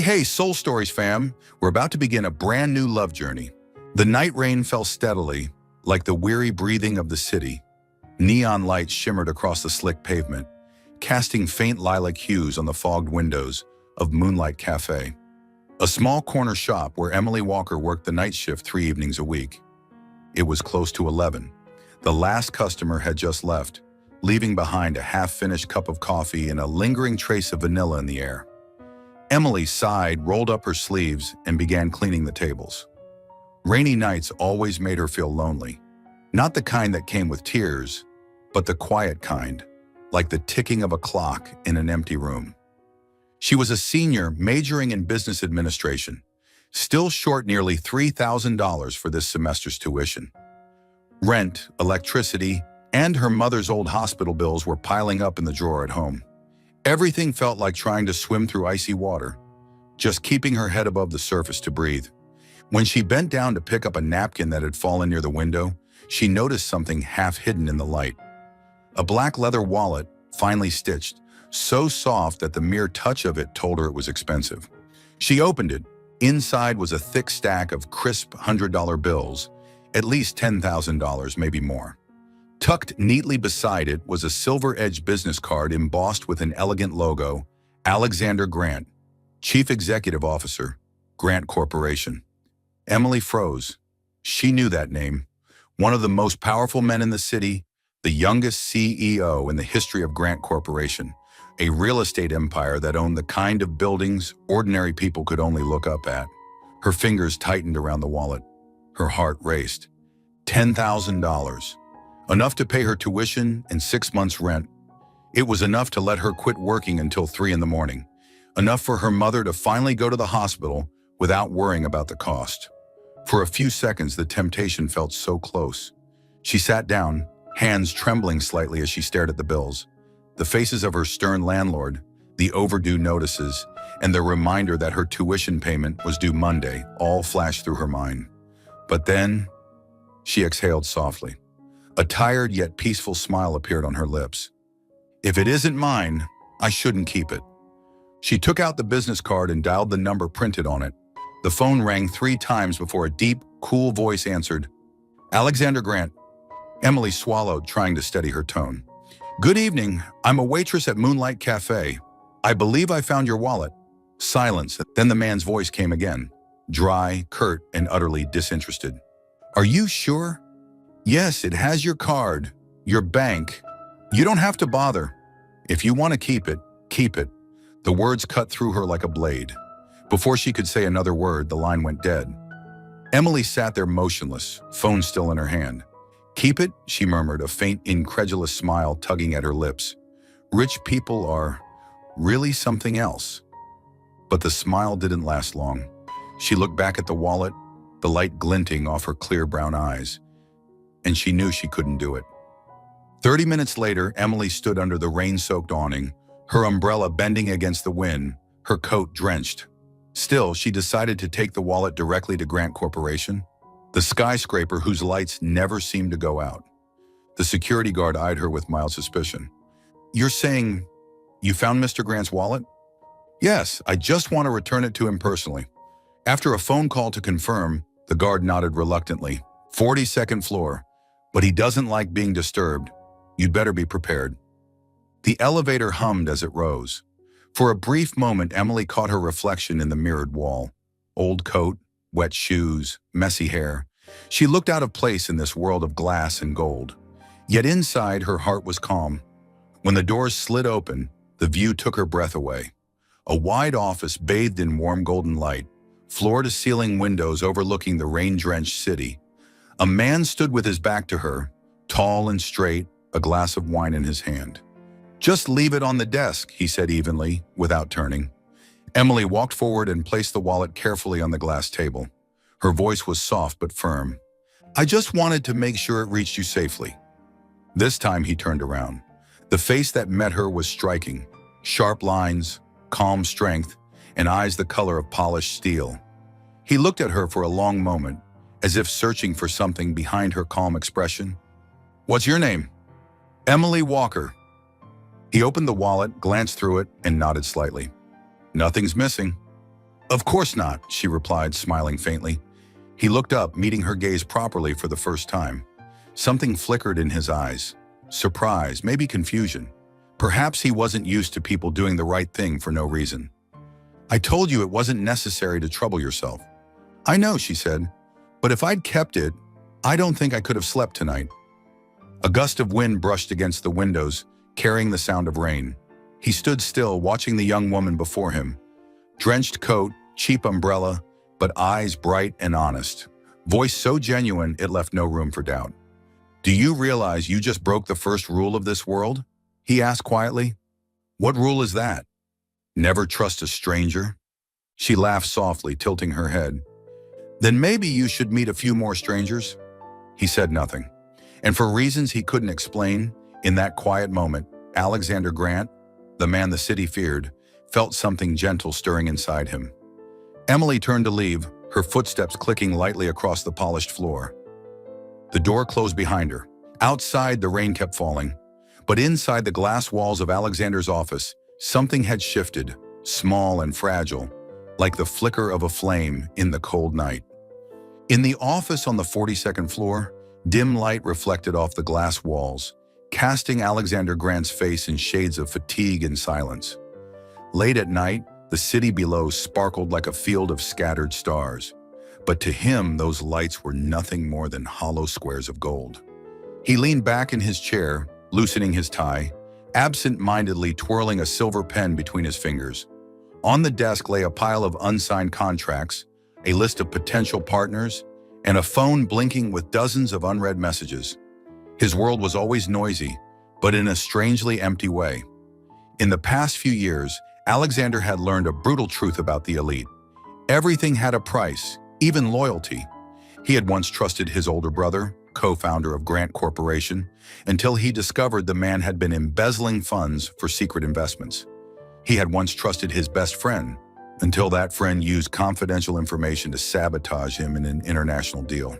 Hey, Soul Stories fam! We're about to begin a brand new love journey. The night rain fell steadily, like the weary breathing of the city. Neon lights shimmered across the slick pavement, casting faint lilac hues on the fogged windows of Moonlight Cafe, a small corner shop where Emily Walker worked the night shift 3 evenings a week. It was close to 11. The last customer had just left, leaving behind a half-finished cup of coffee and a lingering trace of vanilla in the air. Emily sighed, rolled up her sleeves, and began cleaning the tables. Rainy nights always made her feel lonely. Not the kind that came with tears, but the quiet kind, like the ticking of a clock in an empty room. She was a senior majoring in business administration, still short nearly $3,000 for this semester's tuition. Rent, electricity, and her mother's old hospital bills were piling up in the drawer at home. Everything felt like trying to swim through icy water, just keeping her head above the surface to breathe. When she bent down to pick up a napkin that had fallen near the window, she noticed something half hidden in the light. A black leather wallet, finely stitched, so soft that the mere touch of it told her it was expensive. She opened it. Inside was a thick stack of crisp $100 bills, at least $10,000, maybe more. Tucked neatly beside it was a silver-edged business card embossed with an elegant logo, Alexander Grant, Chief Executive Officer, Grant Corporation. Emily froze. She knew that name. One of the most powerful men in the city, the youngest CEO in the history of Grant Corporation, a real estate empire that owned the kind of buildings ordinary people could only look up at. Her fingers tightened around the wallet. Her heart raced. $10,000. Enough to pay her tuition and 6 months' rent. It was enough to let her quit working until 3 in the morning. Enough for her mother to finally go to the hospital without worrying about the cost. For a few seconds, the temptation felt so close. She sat down, hands trembling slightly as she stared at the bills. The faces of her stern landlord, the overdue notices, and the reminder that her tuition payment was due Monday all flashed through her mind. But then, she exhaled softly. A tired yet peaceful smile appeared on her lips. If it isn't mine, I shouldn't keep it. She took out the business card and dialed the number printed on it. The phone rang 3 times before a deep, cool voice answered. Alexander Grant. Emily swallowed, trying to steady her tone. Good evening. I'm a waitress at Moonlight Cafe. I believe I found your wallet. Silence. Then the man's voice came again, dry, curt, and utterly disinterested. Are you sure? Yes, it has your card, your bank. You don't have to bother. If you want to keep it, keep it. The words cut through her like a blade. Before she could say another word, the line went dead. Emily sat there motionless, phone still in her hand. Keep it, she murmured, a faint, incredulous smile tugging at her lips. Rich people are really something else. But the smile didn't last long. She looked back at the wallet, the light glinting off her clear brown eyes, and she knew she couldn't do it. 30 minutes later, Emily stood under the rain-soaked awning, her umbrella bending against the wind, her coat drenched. Still, she decided to take the wallet directly to Grant Corporation, the skyscraper whose lights never seemed to go out. The security guard eyed her with mild suspicion. You're saying you found Mr. Grant's wallet? Yes, I just want to return it to him personally. After a phone call to confirm, the guard nodded reluctantly. 42nd floor. But he doesn't like being disturbed. You'd better be prepared. The elevator hummed as it rose. For a brief moment, Emily caught her reflection in the mirrored wall. Old coat, wet shoes, messy hair. She looked out of place in this world of glass and gold. Yet inside, her heart was calm. When the doors slid open, the view took her breath away. A wide office bathed in warm golden light, floor-to-ceiling windows overlooking the rain-drenched city. A man stood with his back to her, tall and straight, a glass of wine in his hand. Just leave it on the desk, he said evenly, without turning. Emily walked forward and placed the wallet carefully on the glass table. Her voice was soft but firm. I just wanted to make sure it reached you safely. This time he turned around. The face that met her was striking. Sharp lines, calm strength, and eyes the color of polished steel. He looked at her for a long moment, as if searching for something behind her calm expression. What's your name? Emily Walker. He opened the wallet, glanced through it, and nodded slightly. Nothing's missing. "Of course not," she replied, smiling faintly. He looked up, meeting her gaze properly for the first time. Something flickered in his eyes. Surprise, maybe confusion. Perhaps he wasn't used to people doing the right thing for no reason. "I told you it wasn't necessary to trouble yourself." "I know," she said, "but if I'd kept it, I don't think I could have slept tonight." A gust of wind brushed against the windows, carrying the sound of rain. He stood still, watching the young woman before him. Drenched coat, cheap umbrella, but eyes bright and honest. Voice so genuine it left no room for doubt. "Do you realize you just broke the first rule of this world?" he asked quietly. "What rule is that?" "Never trust a stranger." She laughed softly, tilting her head. "Then maybe you should meet a few more strangers." He said nothing. And for reasons he couldn't explain, in that quiet moment, Alexander Grant, the man the city feared, felt something gentle stirring inside him. Emily turned to leave, her footsteps clicking lightly across the polished floor. The door closed behind her. Outside, the rain kept falling. But inside the glass walls of Alexander's office, something had shifted, small and fragile, like the flicker of a flame in the cold night. In the office on the 42nd floor, dim light reflected off the glass walls, casting Alexander Grant's face in shades of fatigue and silence. Late at night, the city below sparkled like a field of scattered stars. But to him, those lights were nothing more than hollow squares of gold. He leaned back in his chair, loosening his tie, absent-mindedly twirling a silver pen between his fingers. On the desk lay a pile of unsigned contracts, a list of potential partners, and a phone blinking with dozens of unread messages. His world was always noisy, but in a strangely empty way. In the past few years, Alexander had learned a brutal truth about the elite. Everything had a price, even loyalty. He had once trusted his older brother, co-founder of Grant Corporation, until he discovered the man had been embezzling funds for secret investments. He had once trusted his best friend, until that friend used confidential information to sabotage him in an international deal.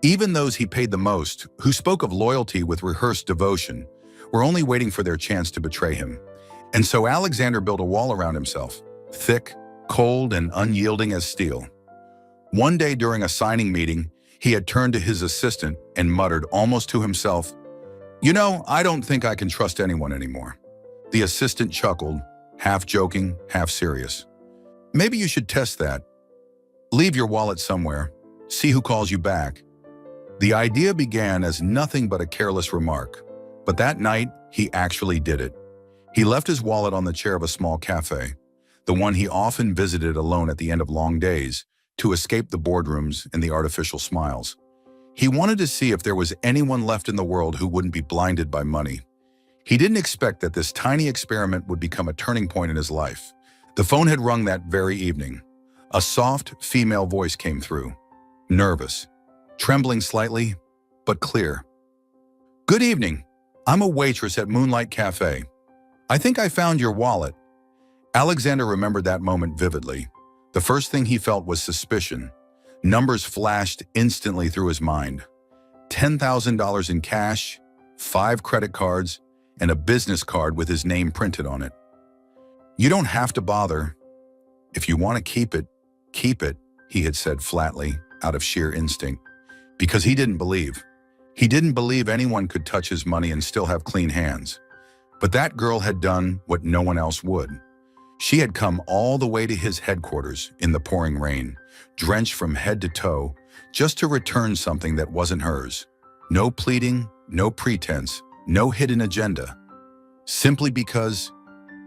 Even those he paid the most, who spoke of loyalty with rehearsed devotion, were only waiting for their chance to betray him. And so Alexander built a wall around himself, thick, cold, and unyielding as steel. One day during a signing meeting, he had turned to his assistant and muttered almost to himself, "You know, I don't think I can trust anyone anymore." The assistant chuckled, half joking, half serious. "Maybe you should test that. Leave your wallet somewhere. See who calls you back." The idea began as nothing but a careless remark, but that night he actually did it. He left his wallet on the chair of a small cafe, the one he often visited alone at the end of long days, to escape the boardrooms and the artificial smiles. He wanted to see if there was anyone left in the world who wouldn't be blinded by money. He didn't expect that this tiny experiment would become a turning point in his life. The phone had rung that very evening. A soft, female voice came through, nervous, trembling slightly, but clear. "Good evening. I'm a waitress at Moonlight Cafe. I think I found your wallet." Alexander remembered that moment vividly. The first thing he felt was suspicion. Numbers flashed instantly through his mind. $10,000 in cash, 5 credit cards, and a business card with his name printed on it. "You don't have to bother. If you want to keep it, he had said flatly, out of sheer instinct. Because he didn't believe. He didn't believe anyone could touch his money and still have clean hands. But that girl had done what no one else would. She had come all the way to his headquarters in the pouring rain, drenched from head to toe, just to return something that wasn't hers. No pleading, no pretense, no hidden agenda. Simply because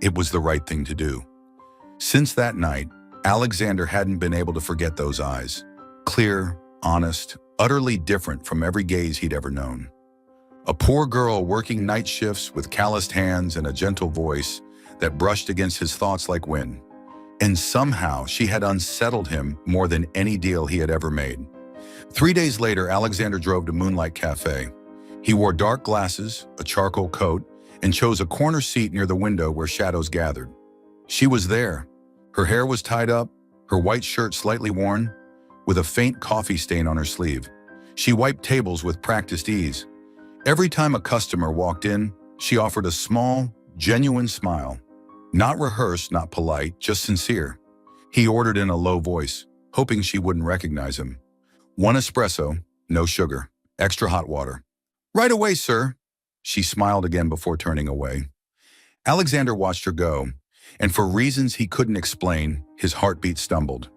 it was the right thing to do. Since that night, Alexander hadn't been able to forget those eyes. Clear, honest, utterly different from every gaze he'd ever known. A poor girl working night shifts with calloused hands and a gentle voice that brushed against his thoughts like wind. And somehow she had unsettled him more than any deal he had ever made. 3 days later, Alexander drove to Moonlight Cafe. He wore dark glasses, a charcoal coat, and chose a corner seat near the window where shadows gathered. She was there. Her hair was tied up, her white shirt slightly worn, with a faint coffee stain on her sleeve. She wiped tables with practiced ease. Every time a customer walked in, she offered a small, genuine smile. Not rehearsed, not polite, just sincere. He ordered in a low voice, hoping she wouldn't recognize him. "One espresso, no sugar, extra hot water." "Right away, sir." She smiled again before turning away. Alexander watched her go, and for reasons he couldn't explain, his heartbeat stumbled.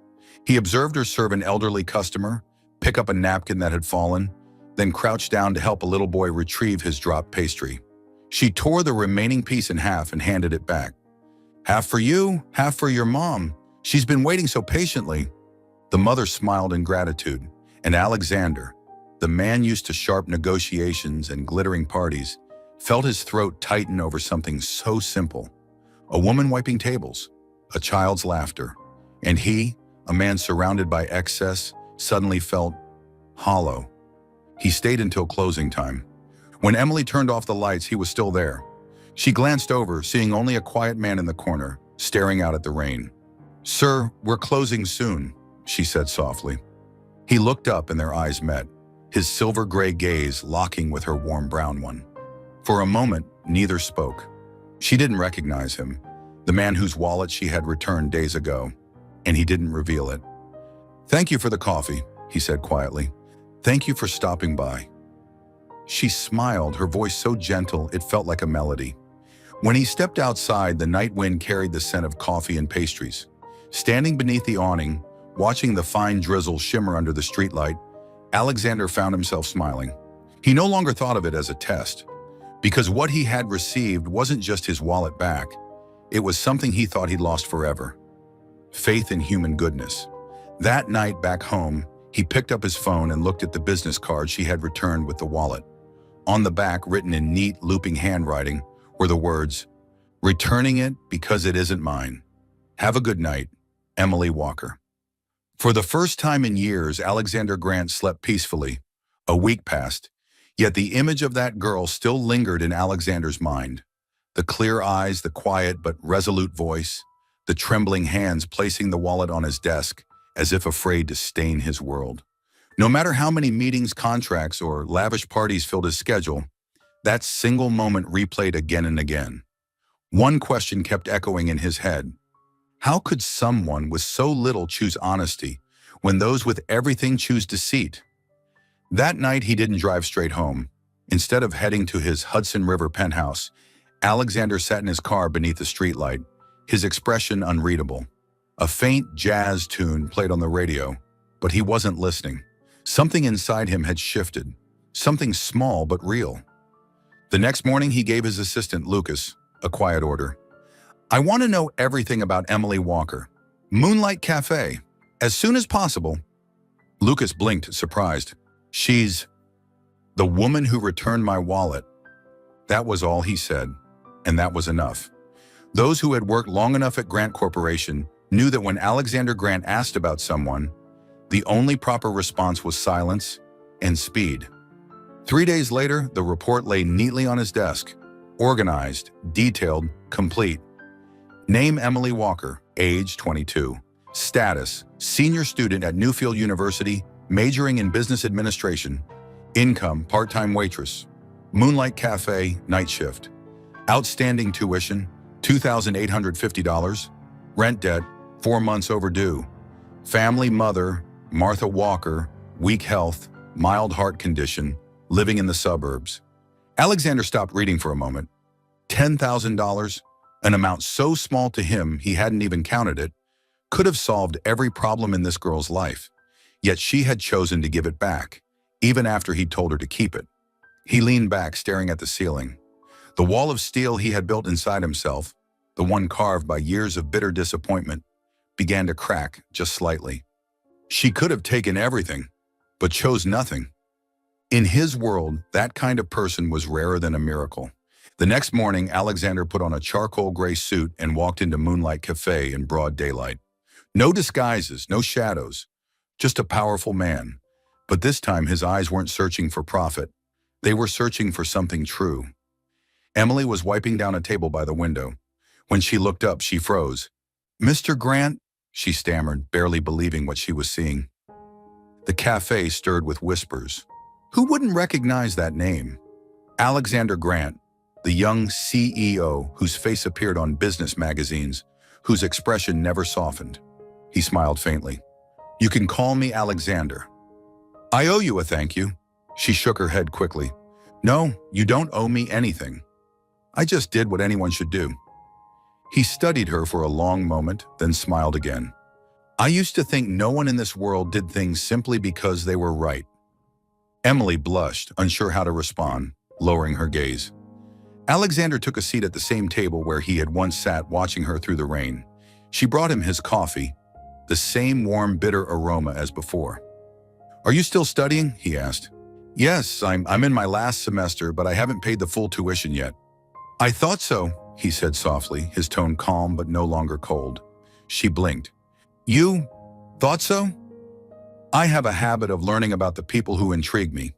He observed her serve an elderly customer, pick up a napkin that had fallen, then crouch down to help a little boy retrieve his dropped pastry. She tore the remaining piece in half and handed it back. "Half for you, half for your mom. She's been waiting so patiently." The mother smiled in gratitude, and Alexander, the man used to sharp negotiations and glittering parties, felt his throat tighten over something so simple. A woman wiping tables, a child's laughter, and he, a man surrounded by excess, suddenly felt hollow. He stayed until closing time. When Emily turned off the lights, he was still there. She glanced over, seeing only a quiet man in the corner, staring out at the rain. "Sir, we're closing soon," she said softly. He looked up and their eyes met, his silver-gray gaze locking with her warm brown one. For a moment, neither spoke. She didn't recognize him, the man whose wallet she had returned days ago, and he didn't reveal it. "Thank you for the coffee," he said quietly. "Thank you for stopping by." She smiled, her voice so gentle it felt like a melody. When he stepped outside, the night wind carried the scent of coffee and pastries. Standing beneath the awning, watching the fine drizzle shimmer under the streetlight, Alexander found himself smiling. He no longer thought of it as a test, because what he had received wasn't just his wallet back, it was something he thought he'd lost forever. Faith in human goodness. That night back home, he picked up his phone and looked at the business card she had returned with the wallet. On the back, written in neat, looping handwriting, were the words, "Returning it because it isn't mine. Have a good night, Emily Walker." For the first time in years, Alexander Grant slept peacefully. A week passed, yet the image of that girl still lingered in Alexander's mind. The clear eyes, the quiet but resolute voice, the trembling hands placing the wallet on his desk as if afraid to stain his world. No matter how many meetings, contracts, or lavish parties filled his schedule, that single moment replayed again and again. One question kept echoing in his head. How could someone with so little choose honesty when those with everything choose deceit? That night, he didn't drive straight home. Instead of heading to his Hudson River penthouse, Alexander sat in his car beneath the streetlight, his expression unreadable. A faint jazz tune played on the radio, but he wasn't listening. Something inside him had shifted, something small but real. The next morning, he gave his assistant, Lucas, a quiet order. "I want to know everything about Emily Walker. Moonlight Cafe, as soon as possible." Lucas blinked, surprised. "She's the woman who returned my wallet." That was all he said, and that was enough. Those who had worked long enough at Grant Corporation knew that when Alexander Grant asked about someone, the only proper response was silence and speed. 3 days later, the report lay neatly on his desk, organized, detailed, complete. Name Emily Walker, age 22. Status, senior student at Newfield University, majoring in business administration. Income, part-time waitress. Moonlight Cafe, night shift. Outstanding tuition, $2,850. Rent debt, 4 months overdue. Family mother, Martha Walker, weak health, mild heart condition, living in the suburbs. Alexander stopped reading for a moment. $10,000, an amount so small to him he hadn't even counted it, could have solved every problem in this girl's life. Yet she had chosen to give it back, even after he'd told her to keep it. He leaned back, staring at the ceiling. The wall of steel he had built inside himself, the one carved by years of bitter disappointment, began to crack just slightly. She could have taken everything, but chose nothing. In his world, that kind of person was rarer than a miracle. The next morning, Alexander put on a charcoal gray suit and walked into Moonlight Cafe in broad daylight. No disguises, no shadows, just a powerful man. But this time, his eyes weren't searching for profit. They were searching for something true. Emily was wiping down a table by the window. When she looked up, she froze. "Mr. Grant?" she stammered, barely believing what she was seeing. The cafe stirred with whispers. Who wouldn't recognize that name? Alexander Grant, the young CEO whose face appeared on business magazines, whose expression never softened. He smiled faintly. You can call me Alexander. I owe you a thank you. She shook her head quickly. No, you don't owe me anything. I just did what anyone should do. He studied her for a long moment, then smiled again. I used to think no one in this world did things simply because they were right. Emily blushed, unsure how to respond, lowering her gaze. Alexander took a seat at the same table where he had once sat watching her through the rain. She brought him his coffee, the same warm, bitter aroma as before. Are you still studying? He asked. Yes, I'm in my last semester, but I haven't paid the full tuition yet. I thought so, he said softly, his tone calm but no longer cold. She blinked. You thought so? I have a habit of learning about the people who intrigue me.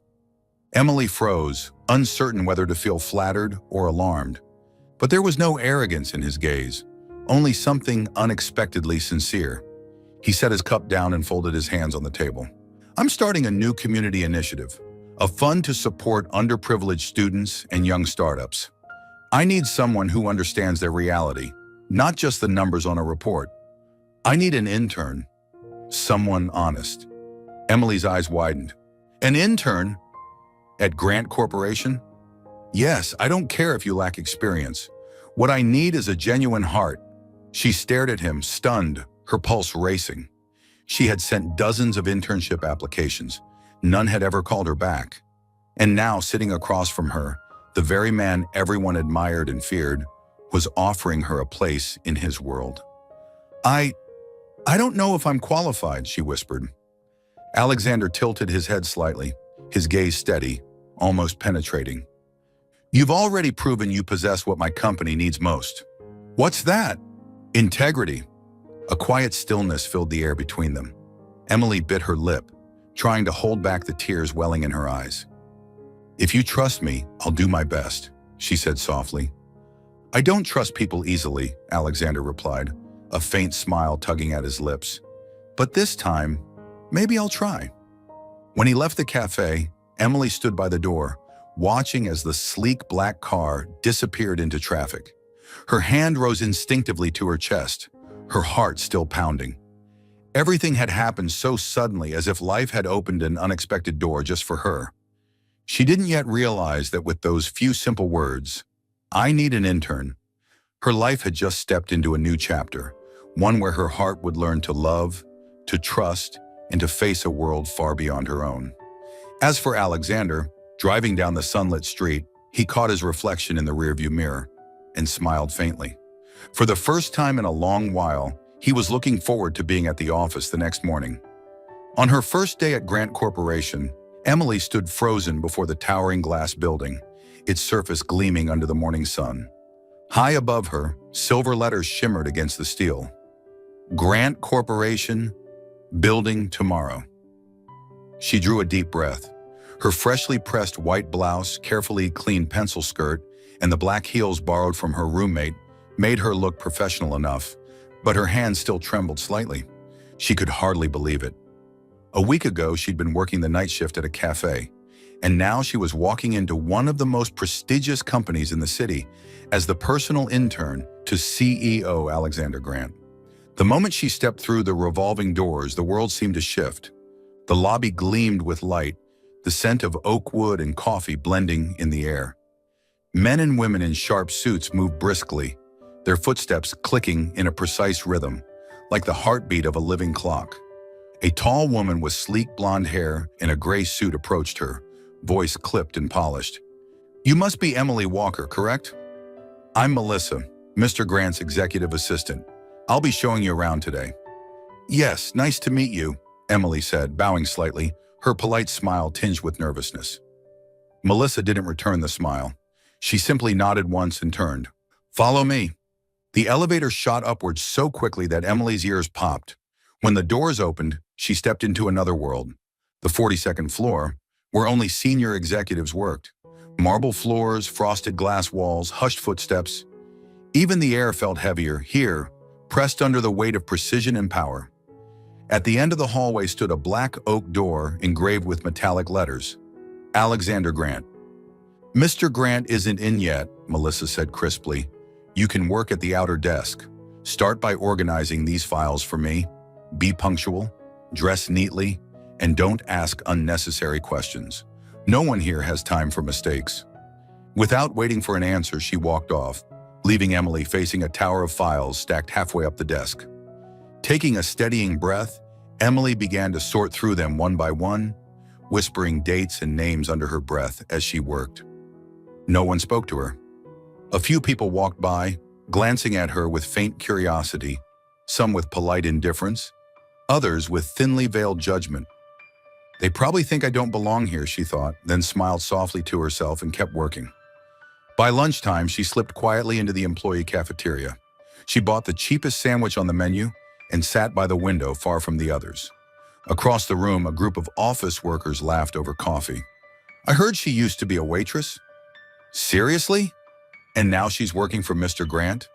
Emily froze, uncertain whether to feel flattered or alarmed. But there was no arrogance in his gaze, only something unexpectedly sincere. He set his cup down and folded his hands on the table. I'm starting a new community initiative, a fund to support underprivileged students and young startups. I need someone who understands their reality, not just the numbers on a report. I need an intern, someone honest. Emily's eyes widened. An intern? At Grant Corporation? Yes, I don't care if you lack experience. What I need is a genuine heart. She stared at him, stunned, her pulse racing. She had sent dozens of internship applications. None had ever called her back. And now, sitting across from her, the very man everyone admired and feared was offering her a place in his world. I don't know if I'm qualified, she whispered. Alexander tilted his head slightly, his gaze steady, almost penetrating. You've already proven you possess what my company needs most. What's that? Integrity. A quiet stillness filled the air between them. Emily bit her lip, trying to hold back the tears welling in her eyes. If you trust me, I'll do my best, she said softly. I don't trust people easily, Alexander replied, a faint smile tugging at his lips. But this time, maybe I'll try. When he left the cafe, Emily stood by the door, watching as the sleek black car disappeared into traffic. Her hand rose instinctively to her chest, her heart still pounding. Everything had happened so suddenly, as if life had opened an unexpected door just for her. She didn't yet realize that with those few simple words, I need an intern, her life had just stepped into a new chapter, one where her heart would learn to love, to trust, and to face a world far beyond her own. As for Alexander, driving down the sunlit street, he caught his reflection in the rearview mirror and smiled faintly. For the first time in a long while, he was looking forward to being at the office the next morning. On her first day at Grant Corporation, Emily stood frozen before the towering glass building, its surface gleaming under the morning sun. High above her, silver letters shimmered against the steel. Grant Corporation, building tomorrow. She drew a deep breath. Her freshly pressed white blouse, carefully cleaned pencil skirt, and the black heels borrowed from her roommate made her look professional enough, but her hands still trembled slightly. She could hardly believe it. A week ago, she'd been working the night shift at a cafe, and now she was walking into one of the most prestigious companies in the city as the personal intern to CEO Alexander Grant. The moment she stepped through the revolving doors, the world seemed to shift. The lobby gleamed with light, the scent of oak wood and coffee blending in the air. Men and women in sharp suits moved briskly, their footsteps clicking in a precise rhythm, like the heartbeat of a living clock. A tall woman with sleek blonde hair in a gray suit approached her, voice clipped and polished. You must be Emily Walker, correct? I'm Melissa, Mr. Grant's executive assistant. I'll be showing you around today. Yes, nice to meet you, Emily said, bowing slightly, her polite smile tinged with nervousness. Melissa didn't return the smile. She simply nodded once and turned. Follow me. The elevator shot upwards so quickly that Emily's ears popped. When the doors opened, she stepped into another world, the 42nd floor, where only senior executives worked. Marble floors, frosted glass walls, hushed footsteps. Even the air felt heavier here, pressed under the weight of precision and power. At the end of the hallway stood a black oak door engraved with metallic letters. Alexander Grant. Mr. Grant isn't in yet, Melissa said crisply. You can work at the outer desk. Start by organizing these files for me. Be punctual, dress neatly, and don't ask unnecessary questions. No one here has time for mistakes." Without waiting for an answer, she walked off, leaving Emily facing a tower of files stacked halfway up the desk. Taking a steadying breath, Emily began to sort through them one by one, whispering dates and names under her breath as she worked. No one spoke to her. A few people walked by, glancing at her with faint curiosity, some with polite indifference, others with thinly veiled judgment. "They probably think I don't belong here," she thought, then smiled softly to herself and kept working. By lunchtime, she slipped quietly into the employee cafeteria. She bought the cheapest sandwich on the menu and sat by the window far from the others. Across the room, a group of office workers laughed over coffee. "I heard she used to be a waitress." "Seriously? And now she's working for Mr. Grant?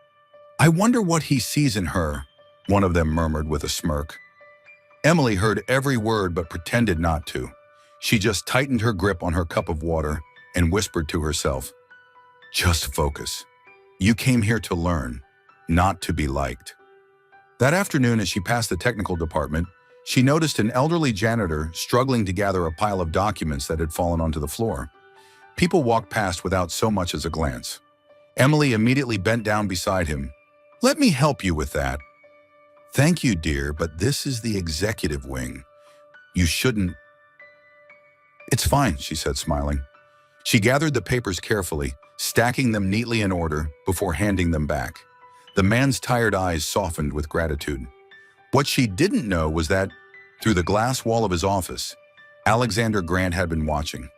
I wonder what he sees in her," one of them murmured with a smirk. Emily heard every word but pretended not to. She just tightened her grip on her cup of water and whispered to herself, "Just focus. You came here to learn, not to be liked." That afternoon, as she passed the technical department, she noticed an elderly janitor struggling to gather a pile of documents that had fallen onto the floor. People walked past without so much as a glance. Emily immediately bent down beside him. "Let me help you with that." "Thank you, dear, but this is the executive wing. You shouldn't—" "It's fine," she said, smiling. She gathered the papers carefully, stacking them neatly in order before handing them back. The man's tired eyes softened with gratitude. What she didn't know was that, through the glass wall of his office, Alexander Grant had been watching.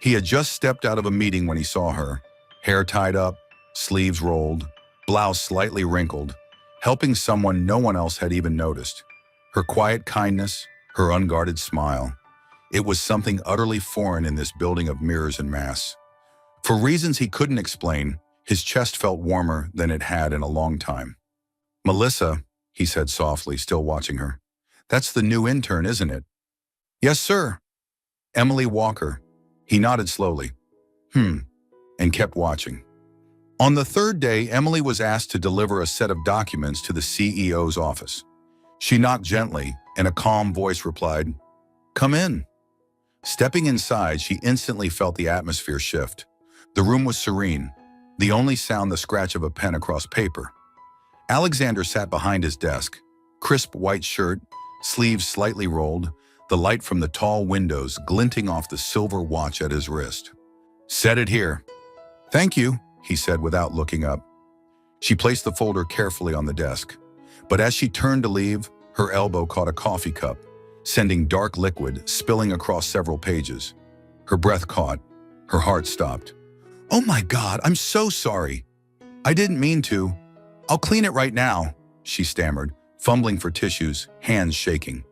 He had just stepped out of a meeting when he saw her, hair tied up, sleeves rolled, blouse slightly wrinkled, helping someone no one else had even noticed. Her quiet kindness, her unguarded smile. It was something utterly foreign in this building of mirrors and masks. For reasons he couldn't explain, his chest felt warmer than it had in a long time. "Melissa," he said softly, still watching her. "That's the new intern, isn't it?" "Yes, sir." "Emily Walker." He nodded slowly. And kept watching. On the third day, Emily was asked to deliver a set of documents to the CEO's office. She knocked gently, and a calm voice replied, "Come in." Stepping inside, she instantly felt the atmosphere shift. The room was serene, the only sound the scratch of a pen across paper. Alexander sat behind his desk, crisp white shirt, sleeves slightly rolled, the light from the tall windows glinting off the silver watch at his wrist. "Set it here." "Thank you," he said without looking up. She placed the folder carefully on the desk, but as she turned to leave, her elbow caught a coffee cup, sending dark liquid spilling across several pages. Her breath caught, her heart stopped. "Oh my God, I'm so sorry. I didn't mean to. I'll clean it right now," she stammered, fumbling for tissues, hands shaking.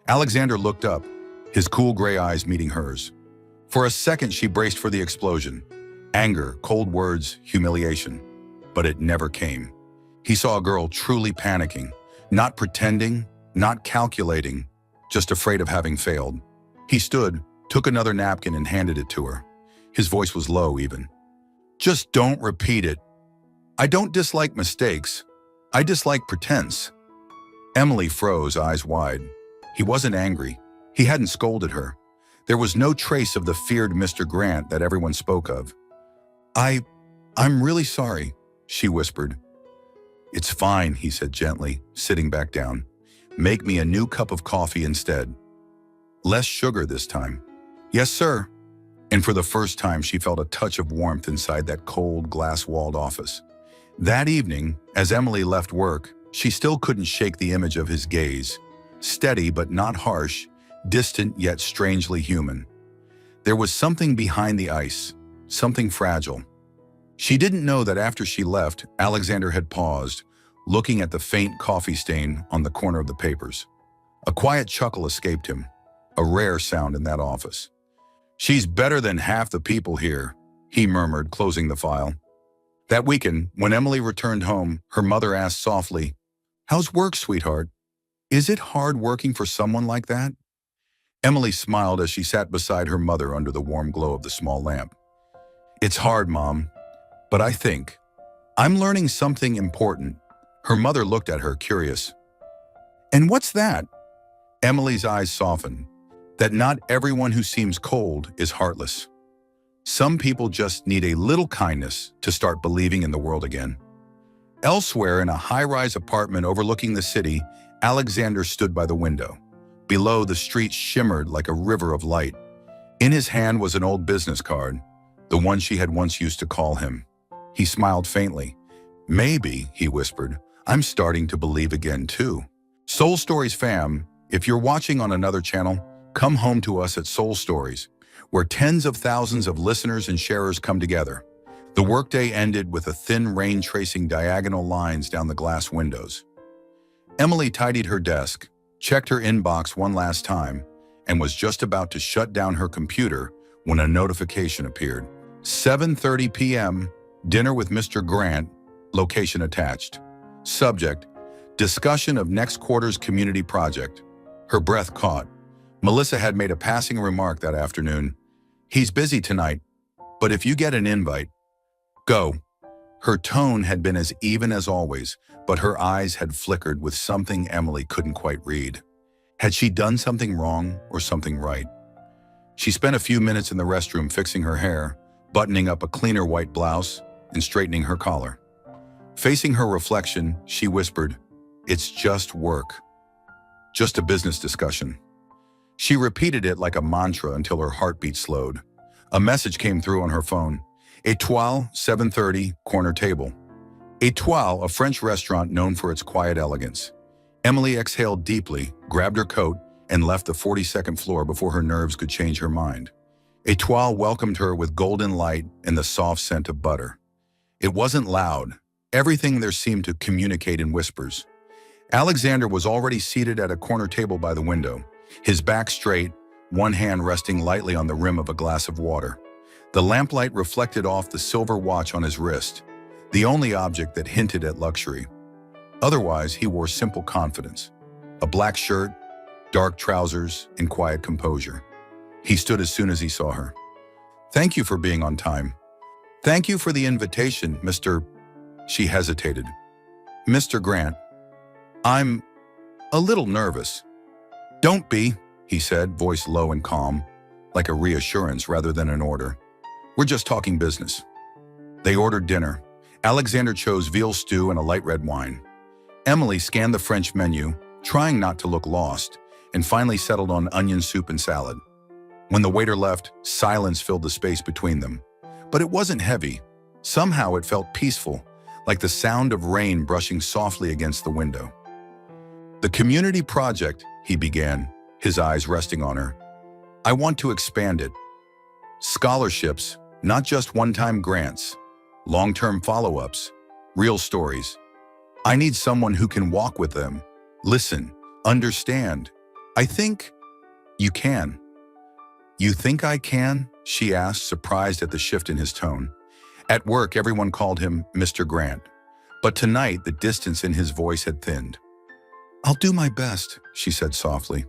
Alexander looked up, his cool gray eyes meeting hers. For a second, she braced for the explosion. Anger, cold words, humiliation. But it never came. He saw a girl truly panicking, not pretending, not calculating, just afraid of having failed. He stood, took another napkin and handed it to her. His voice was low even. "Just don't repeat it. I don't dislike mistakes. I dislike pretense." Emily froze, eyes wide. He wasn't angry. He hadn't scolded her. There was no trace of the feared Mr. Grant that everyone spoke of. I'm really sorry," she whispered. "It's fine," he said gently, sitting back down. "Make me a new cup of coffee instead. Less sugar this time." "Yes, sir." And for the first time, she felt a touch of warmth inside that cold, glass-walled office. That evening, as Emily left work, she still couldn't shake the image of his gaze. Steady but not harsh, distant yet strangely human. There was something behind the ice, something fragile. She didn't know that after she left, Alexander had paused, looking at the faint coffee stain on the corner of the papers. A quiet chuckle escaped him, a rare sound in that office. "She's better than half the people here," he murmured, closing the file. That weekend, when Emily returned home, her mother asked softly, "How's work, sweetheart? Is it hard working for someone like that?" Emily smiled as she sat beside her mother under the warm glow of the small lamp. "It's hard, Mom, but I think I'm learning something important." Her mother looked at her, curious. And what's that? Emily's eyes softened. That not everyone who seems cold is heartless. Some people just need a little kindness to start believing in the world again. Elsewhere, in a high-rise apartment overlooking the city, Alexander stood by the window. Below, the street shimmered like a river of light. In his hand was an old business card, the one she had once used to call him. He smiled faintly. "Maybe," he whispered, "I'm starting to believe again too." Soul Stories fam, if you're watching on another channel, come home to us at Soul Stories, where tens of thousands of listeners and sharers come together. The workday ended with a thin rain tracing diagonal lines down the glass windows. Emily tidied her desk, checked her inbox one last time, and was just about to shut down her computer when a notification appeared. 7:30 p.m., dinner with Mr. Grant, location attached. Subject, discussion of next quarter's community project. Her breath caught. Melissa had made a passing remark that afternoon. "He's busy tonight, but if you get an invite, go." Her tone had been as even as always, but her eyes had flickered with something Emily couldn't quite read. Had she done something wrong or something right? She spent a few minutes in the restroom fixing her hair, buttoning up a cleaner white blouse, and straightening her collar. Facing her reflection, she whispered, "It's just work. Just a business discussion." She repeated it like a mantra until her heartbeat slowed. A message came through on her phone. "Étoile, 7:30, corner table." Étoile, a French restaurant known for its quiet elegance. Emily exhaled deeply, grabbed her coat, and left the 42nd floor before her nerves could change her mind. Étoile welcomed her with golden light and the soft scent of butter. It wasn't loud. Everything there seemed to communicate in whispers. Alexander was already seated at a corner table by the window, his back straight, one hand resting lightly on the rim of a glass of water. The lamplight reflected off the silver watch on his wrist, the only object that hinted at luxury. Otherwise, he wore simple confidence. A black shirt, dark trousers, and quiet composure. He stood as soon as he saw her. "Thank you for being on time." "Thank you for the invitation, Mr." She hesitated. "Mr. Grant, I'm a little nervous." "Don't be," he said, voice low and calm, like a reassurance rather than an order. "We're just talking business." They ordered dinner. Alexander chose veal stew and a light red wine. Emily scanned the French menu, trying not to look lost, and finally settled on onion soup and salad. When the waiter left, silence filled the space between them. But it wasn't heavy. Somehow it felt peaceful, like the sound of rain brushing softly against the window. "The community project," he began, his eyes resting on her. "I want to expand it. Scholarships, not just one-time grants. Long-term follow-ups, real stories. I need someone who can walk with them, listen, understand. I think you can." "You think I can?" she asked, surprised at the shift in his tone. At work, everyone called him Mr. Grant, but tonight the distance in his voice had thinned. "I'll do my best," she said softly.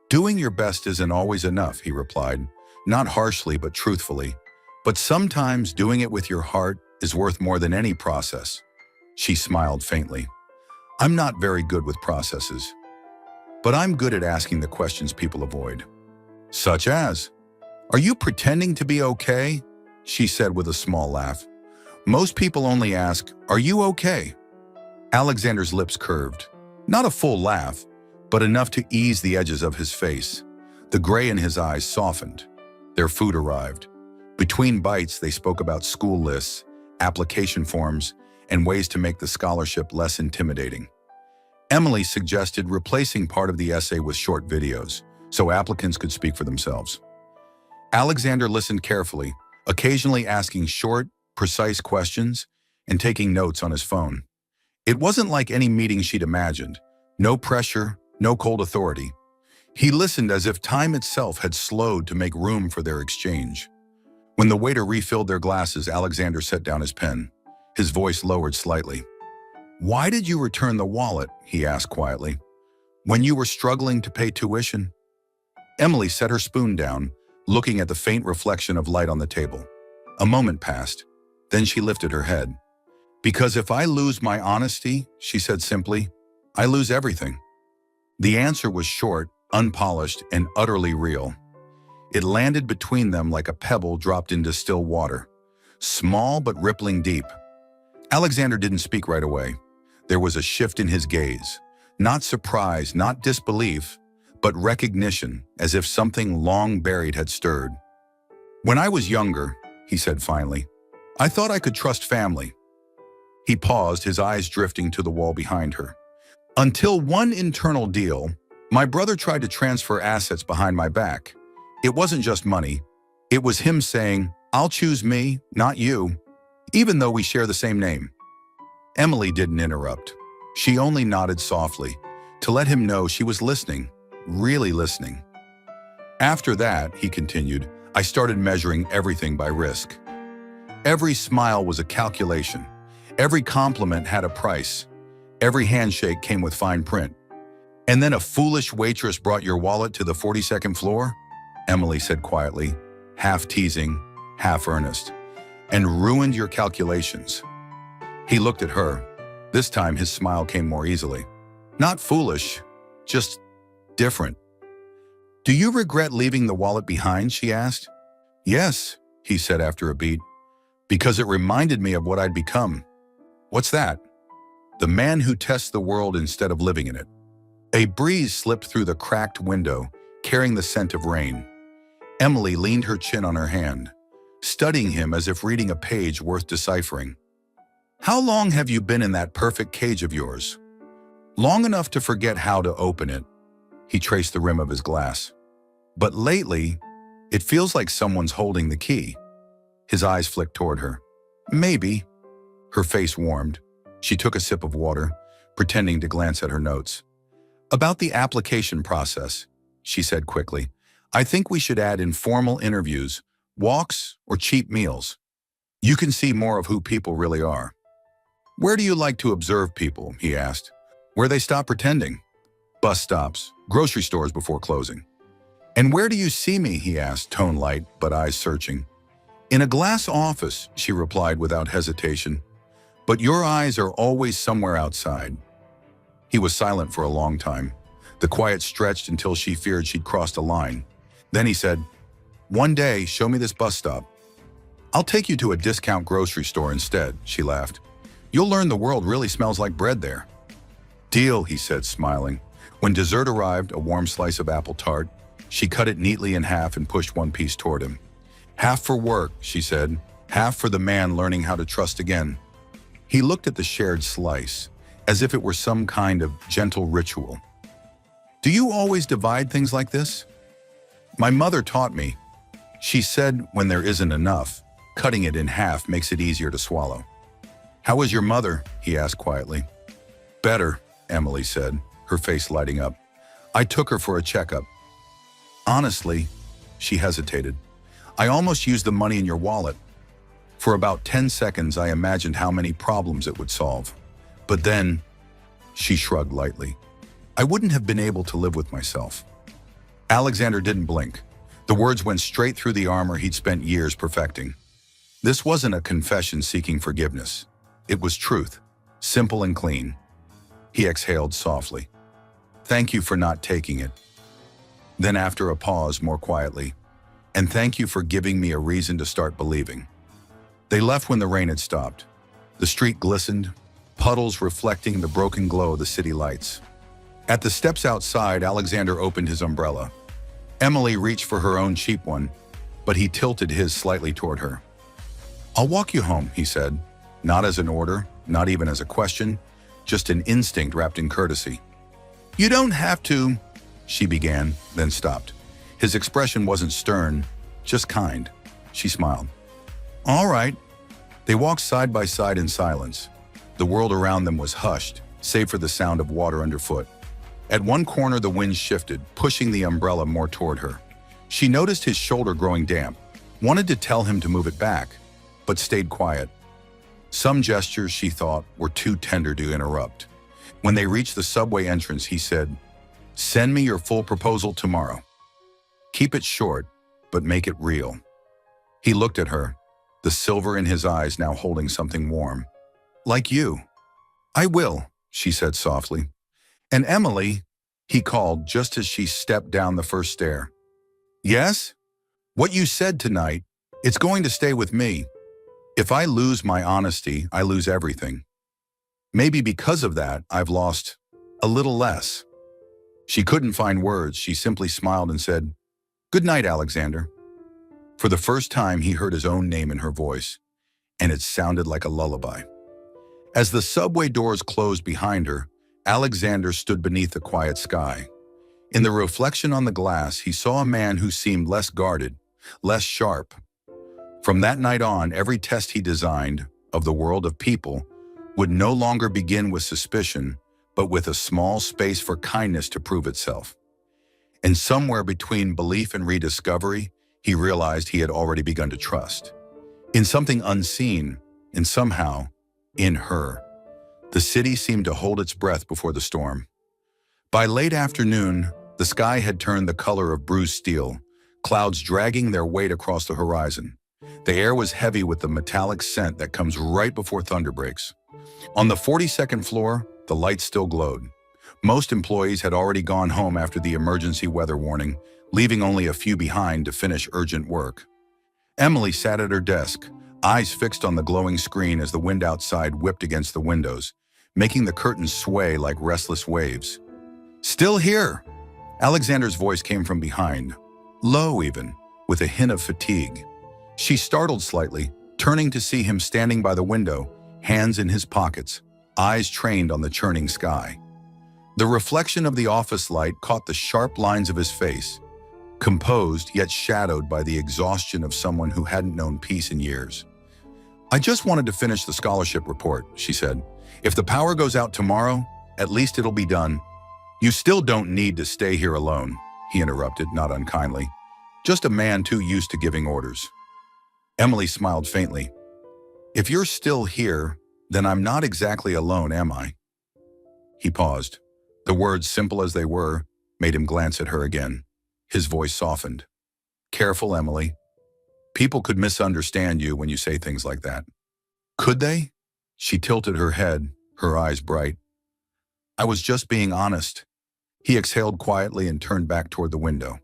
"Doing your best isn't always enough," he replied, not harshly but truthfully. "But sometimes doing it with your heart is worth more than any process." She smiled faintly. "I'm not very good with processes, but I'm good at asking the questions people avoid." "Such as, are you pretending to be okay?" she said with a small laugh. "Most people only ask, are you okay?" Alexander's lips curved. Not a full laugh, but enough to ease the edges of his face. The gray in his eyes softened. Their food arrived. Between bites, they spoke about school lists, application forms, and ways to make the scholarship less intimidating. Emily suggested replacing part of the essay with short videos, so applicants could speak for themselves. Alexander listened carefully, occasionally asking short, precise questions and taking notes on his phone. It wasn't like any meeting she'd imagined. No pressure, no cold authority. He listened as if time itself had slowed to make room for their exchange. When the waiter refilled their glasses, Alexander set down his pen. His voice lowered slightly. "Why did you return the wallet?" he asked quietly. "When you were struggling to pay tuition?" Emily set her spoon down, looking at the faint reflection of light on the table. A moment passed. Then she lifted her head. "Because if I lose my honesty," she said simply, "I lose everything." The answer was short, unpolished, and utterly real. It landed between them like a pebble dropped into still water, small but rippling deep. Alexander didn't speak right away. There was a shift in his gaze. Not surprise, not disbelief, but recognition, as if something long buried had stirred. "When I was younger," he said finally, "I thought I could trust family." He paused, his eyes drifting to the wall behind her. "Until one internal deal, my brother tried to transfer assets behind my back. It wasn't just money. It was him saying, 'I'll choose me, not you,' even though we share the same name." Emily didn't interrupt. She only nodded softly, to let him know she was listening, really listening. "After that," he continued, "I started measuring everything by risk. Every smile was a calculation. Every compliment had a price. Every handshake came with fine print. And then a foolish waitress brought your wallet to the 42nd floor?" Emily said quietly, half teasing, half earnest, "and ruined your calculations." He looked at her. This time his smile came more easily. "Not foolish, just different." "Do you regret leaving the wallet behind?" she asked. "Yes," he said after a beat, "because it reminded me of what I'd become." "What's that?" "The man who tests the world instead of living in it." A breeze slipped through the cracked window, carrying the scent of rain. Emily leaned her chin on her hand, studying him as if reading a page worth deciphering. "How long have you been in that perfect cage of yours?" "Long enough to forget how to open it." He traced the rim of his glass. "But lately, it feels like someone's holding the key." His eyes flicked toward her. "Maybe." Her face warmed. She took a sip of water, pretending to glance at her notes. "About the application process," she said quickly, "I think we should add informal interviews, walks, or cheap meals. You can see more of who people really are." "Where do you like to observe people?" he asked. "Where they stop pretending." "Bus stops, grocery stores before closing." "And where do you see me?" he asked, tone light but eyes searching. "In a glass office," she replied without hesitation. "But your eyes are always somewhere outside." He was silent for a long time. The quiet stretched until she feared she'd crossed a line. Then he said, "One day, show me this bus stop." "I'll take you to a discount grocery store instead," she laughed. "You'll learn the world really smells like bread there." "Deal," he said, smiling. When dessert arrived, a warm slice of apple tart, she cut it neatly in half and pushed one piece toward him. "Half for work," she said, "half for the man learning how to trust again." He looked at the shared slice, as if it were some kind of gentle ritual. "Do you always divide things like this?" "My mother taught me. She said when there isn't enough, cutting it in half makes it easier to swallow." "How is your mother?" he asked quietly. "Better," Emily said, her face lighting up. "I took her for a checkup." "Honestly," she hesitated, "I almost used the money in your wallet. For about 10 seconds, I imagined how many problems it would solve. But then," she shrugged lightly, "I wouldn't have been able to live with myself." Alexander didn't blink. The words went straight through the armor he'd spent years perfecting. This wasn't a confession seeking forgiveness. It was truth, simple and clean. He exhaled softly. "Thank you for not taking it." Then after a pause, more quietly, "And thank you for giving me a reason to start believing." They left when the rain had stopped. The street glistened, puddles reflecting the broken glow of the city lights. At the steps outside, Alexander opened his umbrella. Emily reached for her own cheap one, but he tilted his slightly toward her. "I'll walk you home," he said, not as an order, not even as a question, just an instinct wrapped in courtesy. "You don't have to," she began, then stopped. His expression wasn't stern, just kind. She smiled. "All right." They walked side by side in silence. The world around them was hushed, save for the sound of water underfoot. At one corner, the wind shifted, pushing the umbrella more toward her. She noticed his shoulder growing damp, wanted to tell him to move it back, but stayed quiet. Some gestures, she thought, were too tender to interrupt. When they reached the subway entrance, he said, "Send me your full proposal tomorrow. Keep it short, but make it real." He looked at her, the silver in his eyes now holding something warm. "Like you." "I will," she said softly. "And Emily, he called just as she stepped down the first stair. Yes? What you said tonight, it's going to stay with me. If I lose my honesty, I lose everything. Maybe because of that, I've lost a little less. She couldn't find words. She simply smiled and said, "Good night, Alexander." For the first time, he heard his own name in her voice, and it sounded like a lullaby. As the subway doors closed behind her, Alexander stood beneath the quiet sky. In the reflection on the glass, he saw a man who seemed less guarded, less sharp. From that night on, every test he designed of the world of people would no longer begin with suspicion, but with a small space for kindness to prove itself. And somewhere between belief and rediscovery, he realized he had already begun to trust. In something unseen, and somehow, in her. The city seemed to hold its breath before the storm. By late afternoon, the sky had turned the color of bruised steel, clouds dragging their weight across the horizon. The air was heavy with the metallic scent that comes right before thunder breaks. On the 42nd floor, the lights still glowed. Most employees had already gone home after the emergency weather warning, leaving only a few behind to finish urgent work. Emily sat at her desk, eyes fixed on the glowing screen as the wind outside whipped against the windows, making the curtains sway like restless waves. "Still here!" Alexander's voice came from behind, low even, with a hint of fatigue. She startled slightly, turning to see him standing by the window, hands in his pockets, eyes trained on the churning sky. The reflection of the office light caught the sharp lines of his face, composed yet shadowed by the exhaustion of someone who hadn't known peace in years. "I just wanted to finish the scholarship report," she said. "If the power goes out tomorrow, at least it'll be done." "You still don't need to stay here alone," he interrupted, not unkindly. "Just a man too used to giving orders." Emily smiled faintly. "If you're still here, then I'm not exactly alone, am I?" He paused. The words, simple as they were, made him glance at her again. His voice softened. "Careful, Emily. People could misunderstand you when you say things like that." "Could they?" She tilted her head, her eyes bright. "I was just being honest." He exhaled quietly and turned back toward the window.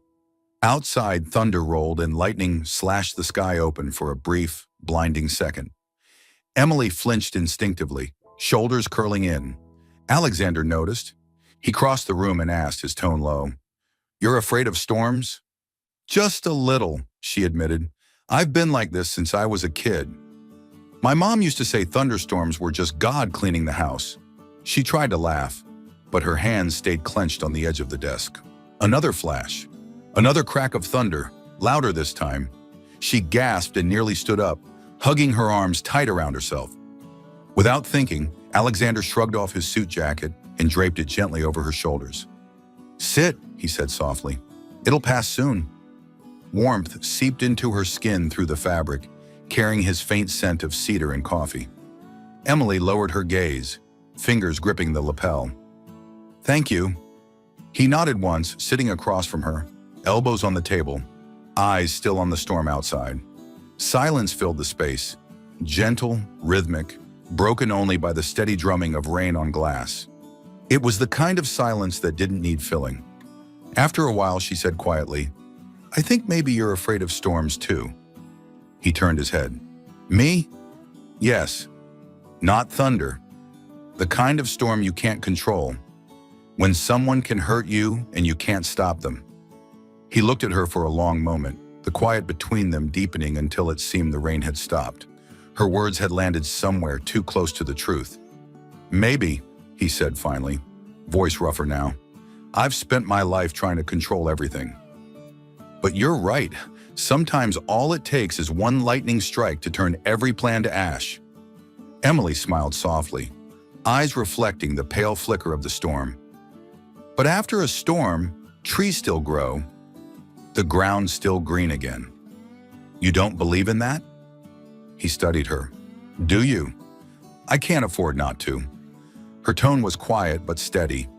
Outside, thunder rolled and lightning slashed the sky open for a brief, blinding second. Emily flinched instinctively, shoulders curling in. Alexander noticed. He crossed the room and asked, his tone low, "You're afraid of storms?" "Just a little," she admitted. "I've been like this since I was a kid. My mom used to say thunderstorms were just God cleaning the house." She tried to laugh, but her hands stayed clenched on the edge of the desk. Another flash. Another crack of thunder, louder this time. She gasped and nearly stood up, hugging her arms tight around herself. Without thinking, Alexander shrugged off his suit jacket and draped it gently over her shoulders. "Sit," he said softly. "It'll pass soon." Warmth seeped into her skin through the fabric, carrying his faint scent of cedar and coffee. Emily lowered her gaze, fingers gripping the lapel. "Thank you." He nodded once, sitting across from her, elbows on the table, eyes still on the storm outside. Silence filled the space, gentle, rhythmic, broken only by the steady drumming of rain on glass. It was the kind of silence that didn't need filling. After a while, she said quietly, "I think maybe you're afraid of storms too." He turned his head. "Me? Yes. Not thunder. The kind of storm you can't control. When someone can hurt you and you can't stop them." He looked at her for a long moment, the quiet between them deepening until it seemed the rain had stopped. Her words had landed somewhere too close to the truth. "Maybe," he said finally, voice rougher now. "I've spent my life trying to control everything. But you're right. Sometimes all it takes is one lightning strike to turn every plan to ash." Emily smiled softly, eyes reflecting the pale flicker of the storm. "But after a storm, trees still grow. The ground's still green again. You don't believe in that?" He studied her. "Do you?" "I can't afford not to." Her tone was quiet but steady.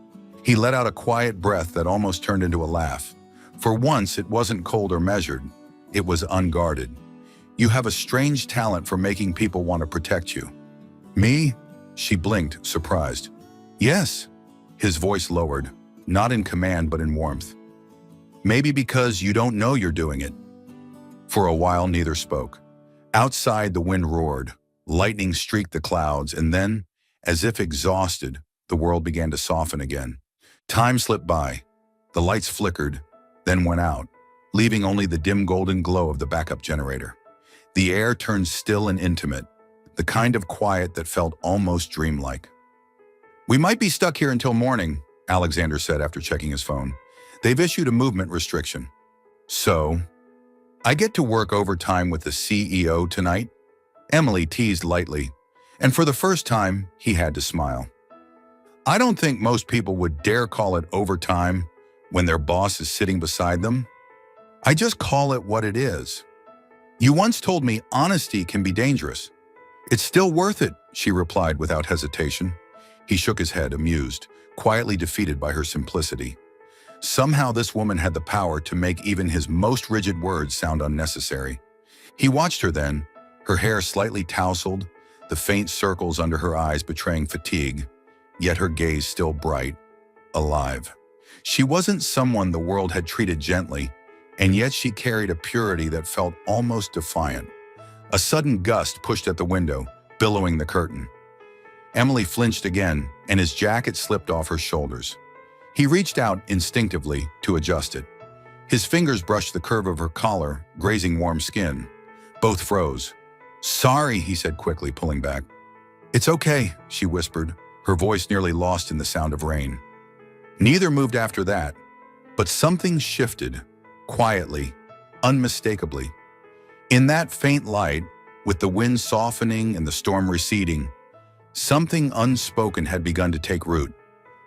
He let out a quiet breath that almost turned into a laugh. For once, it wasn't cold or measured. It was unguarded. "You have a strange talent for making people want to protect you." "Me?" She blinked, surprised. "Yes." His voice lowered. not in command but in warmth. Maybe because you don't know you're doing it. For a while, neither spoke. Outside, the wind roared, lightning streaked the clouds, and then, as if exhausted, the world began to soften again. Time slipped by. The lights flickered, then went out, leaving only the dim golden glow of the backup generator. The air turned still and intimate, the kind of quiet that felt almost dreamlike. "We might be stuck here until morning," Alexander said after checking his phone. "They've issued a movement restriction." "So, I get to work overtime with the CEO tonight?" Emily teased lightly, and for the first time, he had to smile. "I don't think most people would dare call it overtime when their boss is sitting beside them. I just call it what it is. You once told me honesty can be dangerous." "It's still worth it," she replied without hesitation. He shook his head, amused, quietly defeated by her simplicity. Somehow this woman had the power to make even his most rigid words sound unnecessary. He watched her then, her hair slightly tousled, the faint circles under her eyes betraying fatigue, yet her gaze still bright, alive. She wasn't someone the world had treated gently, and yet she carried a purity that felt almost defiant. A sudden gust pushed at the window, billowing the curtain. Emily flinched again, and his jacket slipped off her shoulders. He reached out instinctively to adjust it. His fingers brushed the curve of her collar, grazing warm skin. Both froze. "Sorry," he said quickly, pulling back. "It's okay," she whispered, her voice nearly lost in the sound of rain. Neither moved after that, but something shifted, quietly, unmistakably. In that faint light, with the wind softening and the storm receding, something unspoken had begun to take root.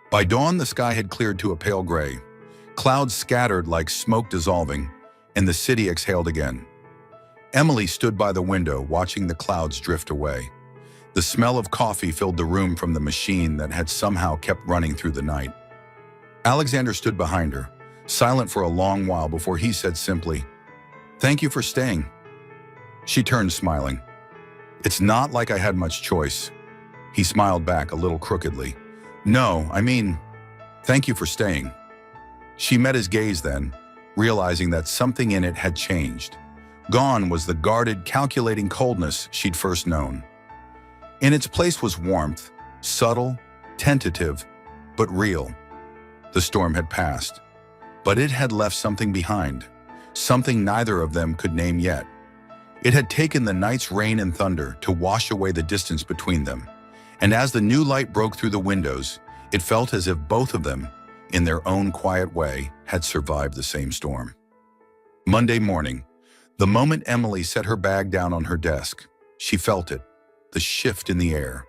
By dawn, the sky had cleared to a pale gray. Clouds scattered like smoke dissolving, and the city exhaled again. Emily stood by the window, watching the clouds drift away. The smell of coffee filled the room from the machine that had somehow kept running through the night. Alexander stood behind her, silent for a long while before he said simply, "Thank you for staying." She turned, smiling. "It's not like I had much choice." He smiled back a little crookedly. "No, I mean, thank you for staying." She met his gaze then, realizing that something in it had changed. Gone was the guarded, calculating coldness she'd first known. In its place was warmth, subtle, tentative, but real. The storm had passed, but it had left something behind, something neither of them could name yet. It had taken the night's rain and thunder to wash away the distance between them, and as the new light broke through the windows, it felt as if both of them, in their own quiet way, had survived the same storm. Monday morning, the moment Emily set her bag down on her desk, she felt it, the shift in the air,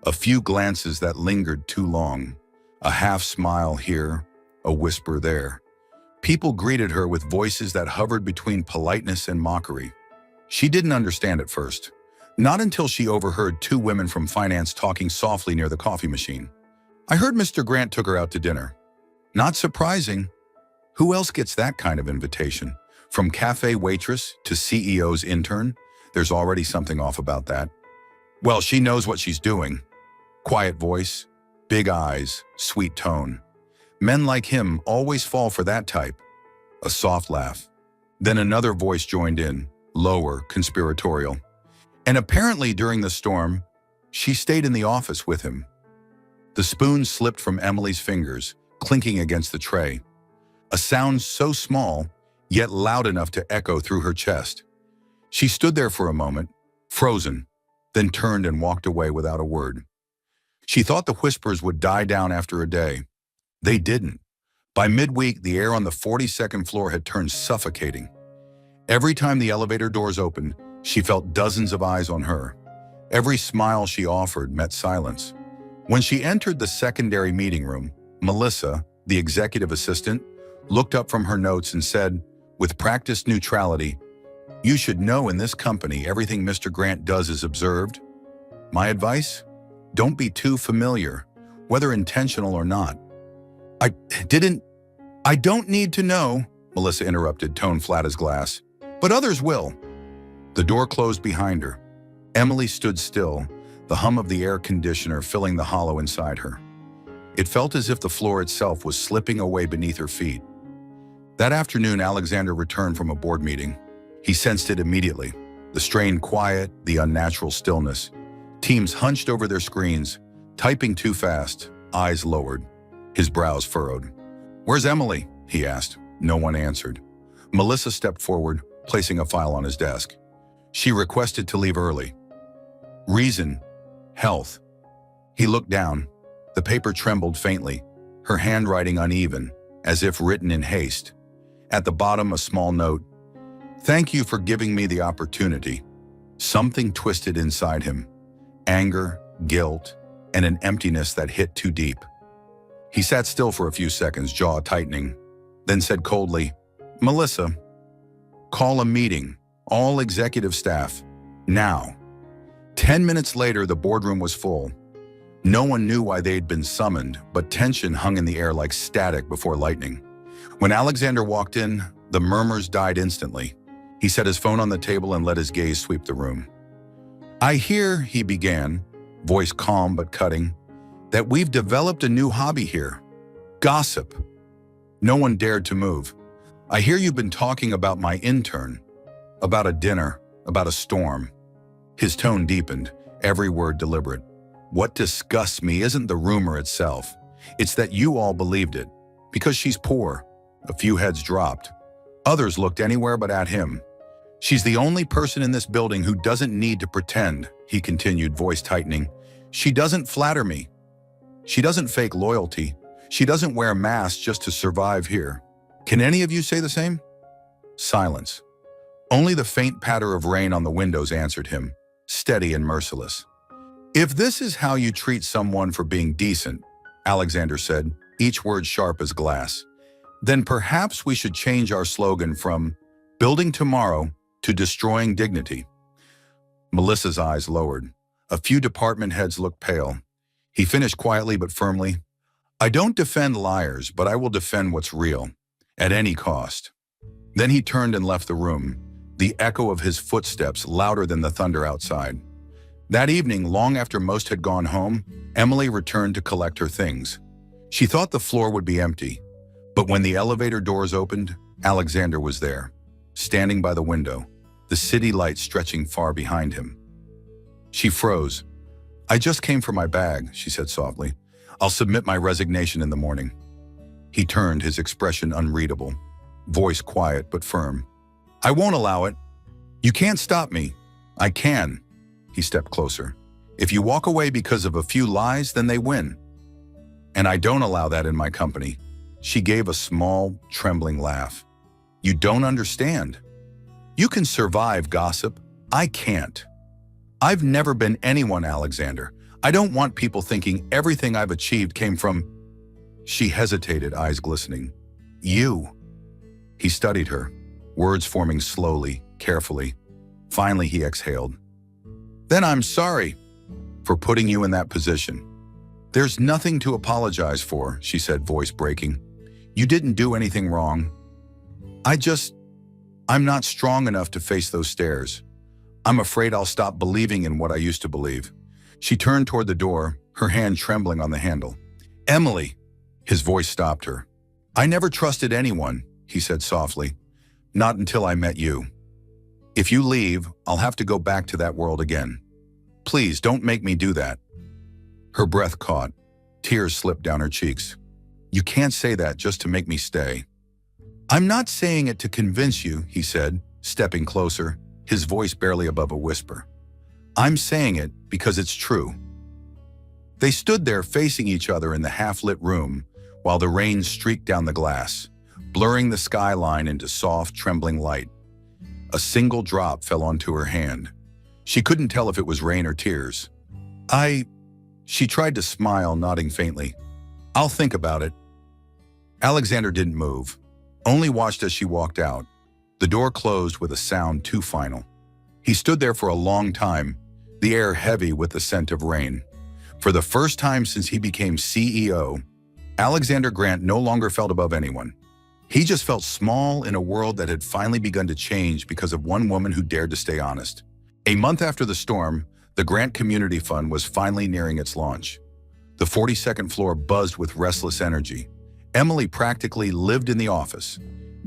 a few glances that lingered too long, a half smile here, a whisper there. People greeted her with voices that hovered between politeness and mockery. She didn't understand at first, not until she overheard two women from finance talking softly near the coffee machine. "I heard Mr. Grant took her out to dinner." "Not surprising. Who else gets that kind of invitation? From cafe waitress to CEO's intern, there's already something off about that." "Well, she knows what she's doing." Quiet voice, big eyes, sweet tone. Men like him always fall for that type. A soft laugh. Then another voice joined in, lower, conspiratorial. "And apparently during the storm, she stayed in the office with him." The spoon slipped from Emily's fingers, clinking against the tray. A sound so small, yet loud enough to echo through her chest. She stood there for a moment, frozen, then turned and walked away without a word. She thought the whispers would die down after a day. They didn't. By midweek, the air on the 42nd floor had turned suffocating. Every time the elevator doors opened, she felt dozens of eyes on her. Every smile she offered met silence. When she entered the secondary meeting room, Melissa, the executive assistant, looked up from her notes and said, with practiced neutrality, "You should know in this company everything Mr. Grant does is observed. My advice? Don't be too familiar, whether intentional or not." I don't need to know," Melissa interrupted, tone flat as glass. "But others will." The door closed behind her. Emily stood still, the hum of the air conditioner filling the hollow inside her. It felt as if the floor itself was slipping away beneath her feet. That afternoon, Alexander returned from a board meeting. He sensed it immediately. The strained quiet, the unnatural stillness. Teams hunched over their screens, typing too fast, eyes lowered, his brows furrowed. "Where's Emily?" he asked. No one answered. Melissa stepped forward, placing a file on his desk. She requested to leave early. Reason: health. He looked down. The paper trembled faintly, her handwriting uneven, as if written in haste. At the bottom, a small note: "Thank you for giving me the opportunity." Something twisted inside him. Anger, guilt, and an emptiness that hit too deep. He sat still for a few seconds, jaw tightening, then said coldly, "Melissa, call a meeting, all executive staff, now." 10 minutes later, the boardroom was full. No one knew why they'd been summoned, but tension hung in the air like static before lightning. When Alexander walked in, the murmurs died instantly. He set his phone on the table and let his gaze sweep the room. "I hear," he began, voice calm but cutting, "that we've developed a new hobby here. Gossip." No one dared to move. "I hear you've been talking about my intern, about a dinner, about a storm." His tone deepened, every word deliberate. "What disgusts me isn't the rumor itself. It's that you all believed it. Because she's poor." A few heads dropped. Others looked anywhere but at him. "She's the only person in this building who doesn't need to pretend," he continued, voice tightening. "She doesn't flatter me. She doesn't fake loyalty. She doesn't wear masks just to survive here. Can any of you say the same?" Silence. Only the faint patter of rain on the windows answered him, steady and merciless. "If this is how you treat someone for being decent," Alexander said, each word sharp as glass, "then perhaps we should change our slogan from building tomorrow to destroying dignity." Melissa's eyes lowered. A few department heads looked pale. He finished quietly but firmly, "I don't defend liars, but I will defend what's real, at any cost." Then he turned and left the room, the echo of his footsteps louder than the thunder outside. That evening, long after most had gone home, Emily returned to collect her things. She thought the floor would be empty, but when the elevator doors opened, Alexander was there, standing by the window, the city lights stretching far behind him. She froze. "I just came for my bag," she said softly. "I'll submit my resignation in the morning." He turned, his expression unreadable, voice quiet but firm. "I won't allow it. You can't stop me." "I can." He stepped closer. "If you walk away because of a few lies, then they win. And I don't allow that in my company." She gave a small, trembling laugh. "You don't understand. You can survive gossip. I can't. I've never been anyone, Alexander. I don't want people thinking everything I've achieved came from—" She hesitated, eyes glistening. "You." He studied her, words forming slowly, carefully. Finally, he exhaled. "Then I'm sorry for putting you in that position." "There's nothing to apologize for," she said, voice breaking. "You didn't do anything wrong. I'm not strong enough to face those stares. I'm afraid I'll stop believing in what I used to believe." She turned toward the door, her hand trembling on the handle. "Emily!" His voice stopped her. "I never trusted anyone," he said softly. "Not until I met you. If you leave, I'll have to go back to that world again. Please don't make me do that." Her breath caught. Tears slipped down her cheeks. "You can't say that just to make me stay." "I'm not saying it to convince you," he said, stepping closer, his voice barely above a whisper. "I'm saying it because it's true." They stood there facing each other in the half-lit room while the rain streaked down the glass, blurring the skyline into soft, trembling light. A single drop fell onto her hand. She couldn't tell if it was rain or tears. She tried to smile, nodding faintly. "I'll think about it." Alexander didn't move, only watched as she walked out. The door closed with a sound too final. He stood there for a long time, the air heavy with the scent of rain. For the first time since he became CEO, Alexander Grant no longer felt above anyone. He just felt small in a world that had finally begun to change because of one woman who dared to stay honest. A month after the storm, the Grant Community Fund was finally nearing its launch. The 42nd floor buzzed with restless energy. Emily practically lived in the office.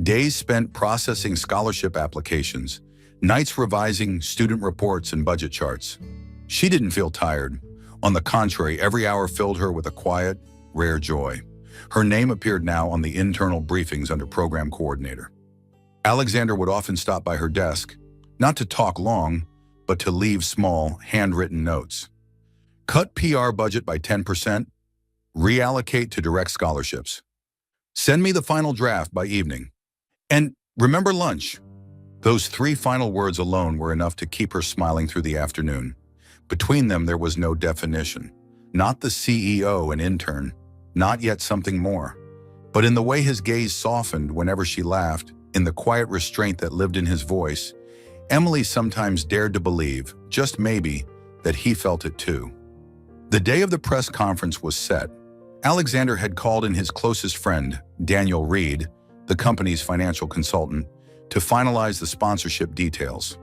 Days spent processing scholarship applications, nights revising student reports and budget charts. She didn't feel tired. On the contrary, every hour filled her with a quiet, rare joy. Her name appeared now on the internal briefings under program coordinator. Alexander would often stop by her desk, not to talk long, but to leave small, handwritten notes. Cut PR budget by 10%, reallocate to direct scholarships. Send me the final draft by evening. And remember lunch. Those 3 final words alone were enough to keep her smiling through the afternoon. Between them, there was no definition. Not the CEO and intern, not yet something more. But in the way his gaze softened whenever she laughed, in the quiet restraint that lived in his voice, Emily sometimes dared to believe, just maybe, that he felt it too. The day of the press conference was set. Alexander had called in his closest friend, Daniel Reed, the company's financial consultant, to finalize the sponsorship details.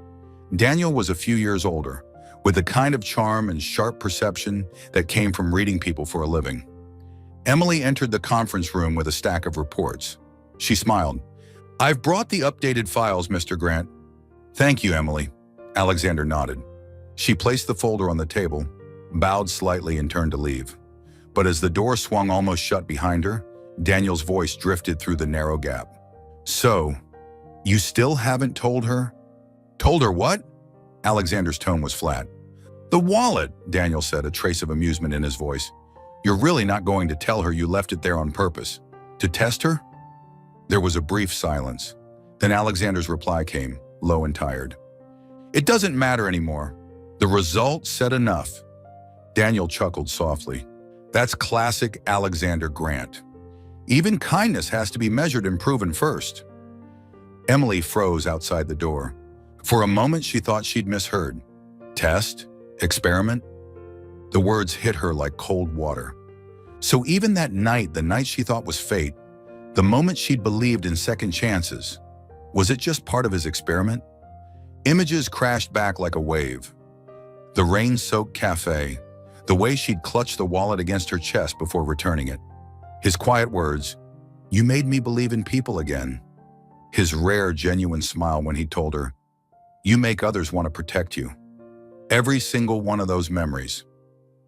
Daniel was a few years older, with the kind of charm and sharp perception that came from reading people for a living. Emily entered the conference room with a stack of reports. She smiled. "I've brought the updated files, Mr. Grant." "Thank you, Emily." Alexander nodded. She placed the folder on the table, bowed slightly and turned to leave. But as the door swung almost shut behind her, Daniel's voice drifted through the narrow gap. "So, you still haven't told her?" "Told her what?" Alexander's tone was flat. "The wallet," Daniel said, a trace of amusement in his voice. "You're really not going to tell her you left it there on purpose? To test her?" There was a brief silence. Then Alexander's reply came, low and tired. "It doesn't matter anymore. The result said enough." Daniel chuckled softly. That's classic Alexander Grant. Even kindness has to be measured and proven first. Emily froze outside the door. For a moment, she thought she'd misheard. Test? Experiment? The words hit her like cold water. So even that night, the night she thought was fate, the moment she'd believed in second chances, was it just part of his experiment? Images crashed back like a wave. The rain-soaked cafe, the way she'd clutched the wallet against her chest before returning it. His quiet words, "You made me believe in people again." His rare, genuine smile when he told her, "You make others want to protect you." Every single one of those memories.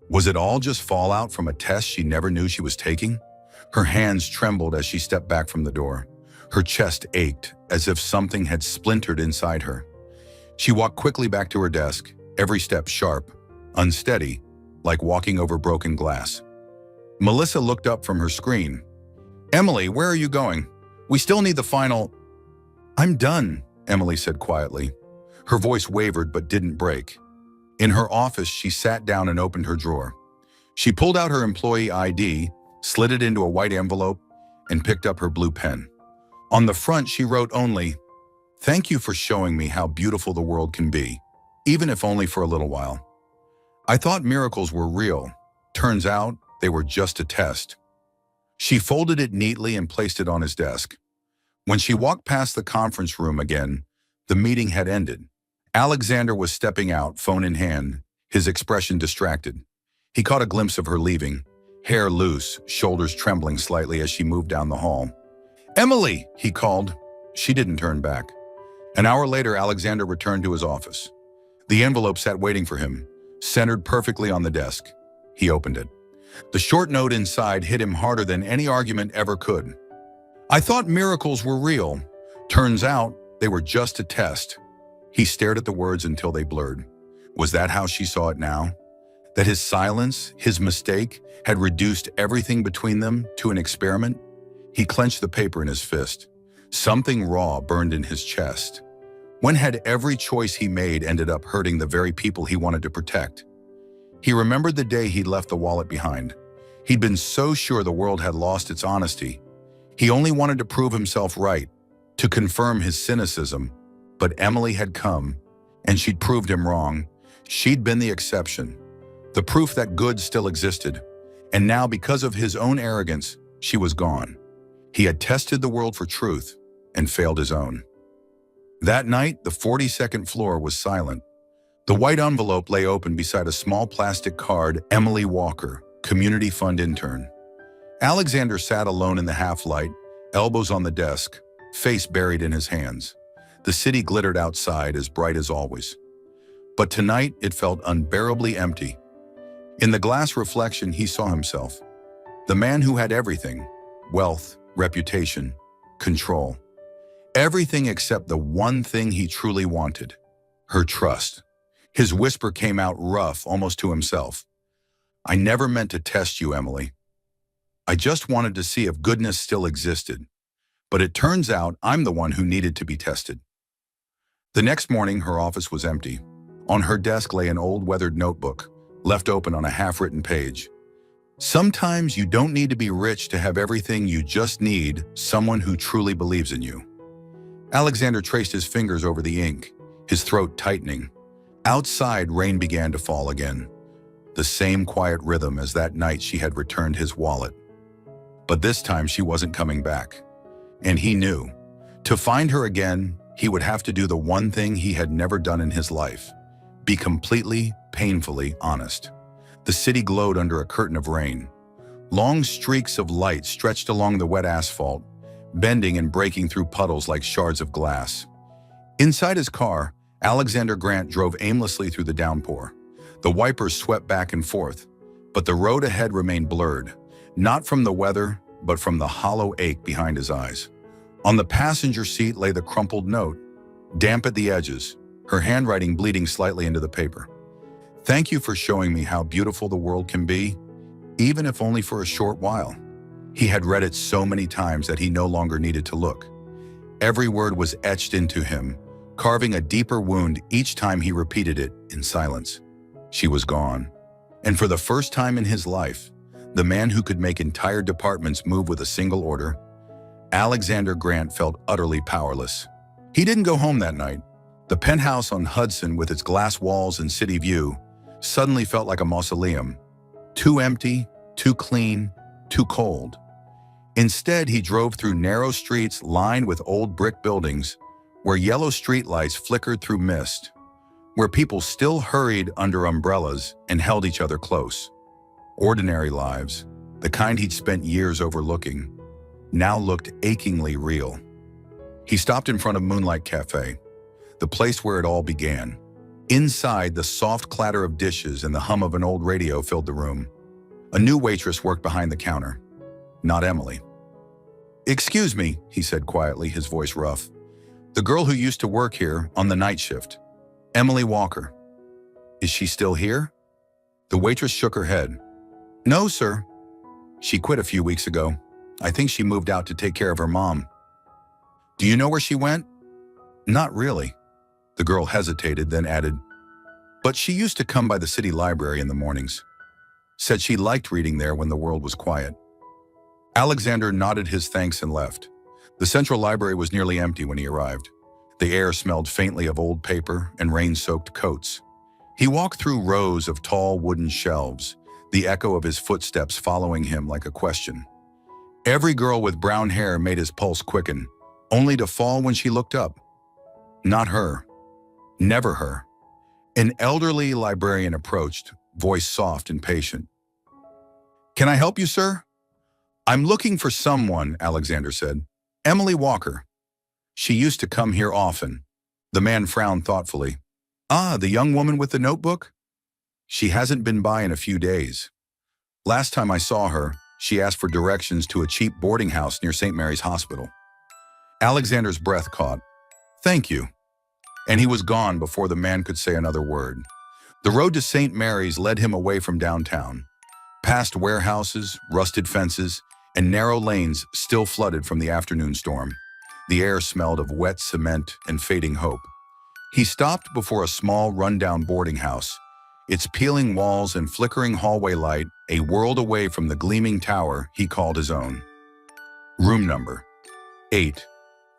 Was it all just fallout from a test she never knew she was taking? Her hands trembled as she stepped back from the door. Her chest ached, as if something had splintered inside her. She walked quickly back to her desk, every step sharp, unsteady, like walking over broken glass. Melissa looked up from her screen. "Emily, where are you going? We still need the final—" "I'm done," Emily said quietly. Her voice wavered but didn't break. In her office, she sat down and opened her drawer. She pulled out her employee ID, slid it into a white envelope, and picked up her blue pen. On the front, she wrote only, "Thank you for showing me how beautiful the world can be, even if only for a little while. I thought miracles were real. Turns out they were just a test." She folded it neatly and placed it on his desk. When she walked past the conference room again, the meeting had ended. Alexander was stepping out, phone in hand, his expression distracted. He caught a glimpse of her leaving, hair loose, shoulders trembling slightly as she moved down the hall. "Emily!" he called. She didn't turn back. An hour later, Alexander returned to his office. The envelope sat waiting for him, centered perfectly on the desk. He opened it. The short note inside hit him harder than any argument ever could. "I thought miracles were real. Turns out they were just a test." He stared at the words until they blurred. Was that how she saw it now? That his silence, his mistake, had reduced everything between them to an experiment? He clenched the paper in his fist. Something raw burned in his chest. When had every choice he made ended up hurting the very people he wanted to protect? He remembered the day he'd left the wallet behind. He'd been so sure the world had lost its honesty. He only wanted to prove himself right, to confirm his cynicism. But Emily had come, and she'd proved him wrong. She'd been the exception, the proof that good still existed. And now, because of his own arrogance, she was gone. He had tested the world for truth and failed his own. That night, the 42nd floor was silent. The white envelope lay open beside a small plastic card, Emily Walker, community fund intern. Alexander sat alone in the half-light, elbows on the desk, face buried in his hands. The city glittered outside as bright as always. But tonight it felt unbearably empty. In the glass reflection he saw himself. The man who had everything: wealth, reputation, control. Everything except the one thing he truly wanted: her trust. His whisper came out rough, almost to himself. "I never meant to test you, Emily. I just wanted to see if goodness still existed. But it turns out I'm the one who needed to be tested." The next morning, her office was empty. On her desk lay an old weathered notebook, left open on a half-written page. "Sometimes you don't need to be rich to have everything, you just need someone who truly believes in you." Alexander traced his fingers over the ink, his throat tightening. Outside, rain began to fall again. The same quiet rhythm as that night she had returned his wallet. But this time she wasn't coming back. And he knew. To find her again, he would have to do the one thing he had never done in his life: be completely, painfully honest. The city glowed under a curtain of rain. Long streaks of light stretched along the wet asphalt, bending and breaking through puddles like shards of glass. Inside his car, Alexander Grant drove aimlessly through the downpour. The wipers swept back and forth, but the road ahead remained blurred, not from the weather, but from the hollow ache behind his eyes. On the passenger seat lay the crumpled note, damp at the edges, her handwriting bleeding slightly into the paper. "Thank you for showing me how beautiful the world can be, even if only for a short while." He had read it so many times that he no longer needed to look. Every word was etched into him, carving a deeper wound each time he repeated it in silence. She was gone. And for the first time in his life, the man who could make entire departments move with a single order, Alexander Grant felt utterly powerless. He didn't go home that night. The penthouse on Hudson, with its glass walls and city view, suddenly felt like a mausoleum. Too empty, too clean, too cold. Instead, he drove through narrow streets lined with old brick buildings, where yellow streetlights flickered through mist, where people still hurried under umbrellas and held each other close. Ordinary lives, the kind he'd spent years overlooking, now looked achingly real. He stopped in front of Moonlight Cafe, the place where it all began. Inside, the soft clatter of dishes and the hum of an old radio filled the room. A new waitress worked behind the counter. Not Emily. "Excuse me," he said quietly, his voice rough. "The girl who used to work here on the night shift. Emily Walker. Is she still here?" The waitress shook her head. "No, sir. She quit a few weeks ago. I think she moved out to take care of her mom." "Do you know where she went?" "Not really." The girl hesitated, then added, "But she used to come by the city library in the mornings. Said she liked reading there when the world was quiet." Alexander nodded his thanks and left. The central library was nearly empty when he arrived. The air smelled faintly of old paper and rain-soaked coats. He walked through rows of tall wooden shelves, the echo of his footsteps following him like a question. Every girl with brown hair made his pulse quicken, only to fall when she looked up. Not her. Never her. An elderly librarian approached, voice soft and patient. "Can I help you, sir?" "I'm looking for someone," Alexander said. "Emily Walker. She used to come here often." The man frowned thoughtfully. "Ah, the young woman with the notebook? She hasn't been by in a few days. Last time I saw her, she asked for directions to a cheap boarding house near St. Mary's Hospital." Alexander's breath caught. "Thank you." And he was gone before the man could say another word. The road to St. Mary's led him away from downtown, past warehouses, rusted fences, and narrow lanes still flooded from the afternoon storm. The air smelled of wet cement and fading hope. He stopped before a small, rundown boarding house, its peeling walls and flickering hallway light a world away from the gleaming tower he called his own. Room number 8.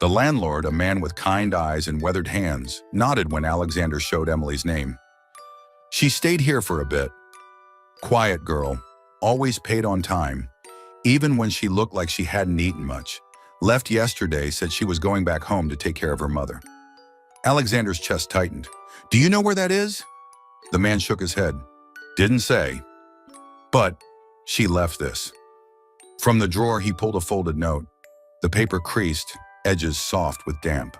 The landlord, a man with kind eyes and weathered hands, nodded when Alexander showed Emily's name. "She stayed here for a bit. Quiet girl, always paid on time, even when she looked like she hadn't eaten much. Left yesterday, said she was going back home to take care of her mother." Alexander's chest tightened. "Do you know where that is?" The man shook his head. "Didn't say. But She left this. From the drawer, he pulled a folded note. The paper creased, edges soft with damp.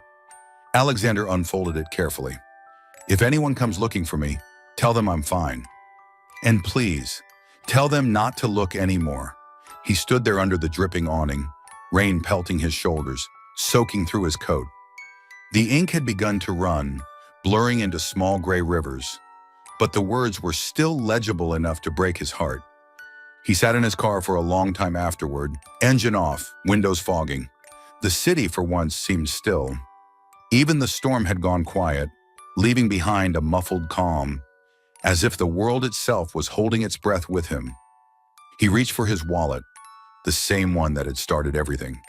Alexander unfolded it carefully. If anyone comes looking for me, tell them I'm fine. And please, tell them not to look anymore. He stood there under the dripping awning, rain pelting his shoulders, soaking through his coat. The ink had begun to run, blurring into small gray rivers, but the words were still legible enough to break his heart. He sat in his car for a long time afterward, engine off, windows fogging. The city, for once, seemed still. Even the storm had gone quiet, leaving behind a muffled calm, as if the world itself was holding its breath with him. He reached for his wallet, the same one that had started everything.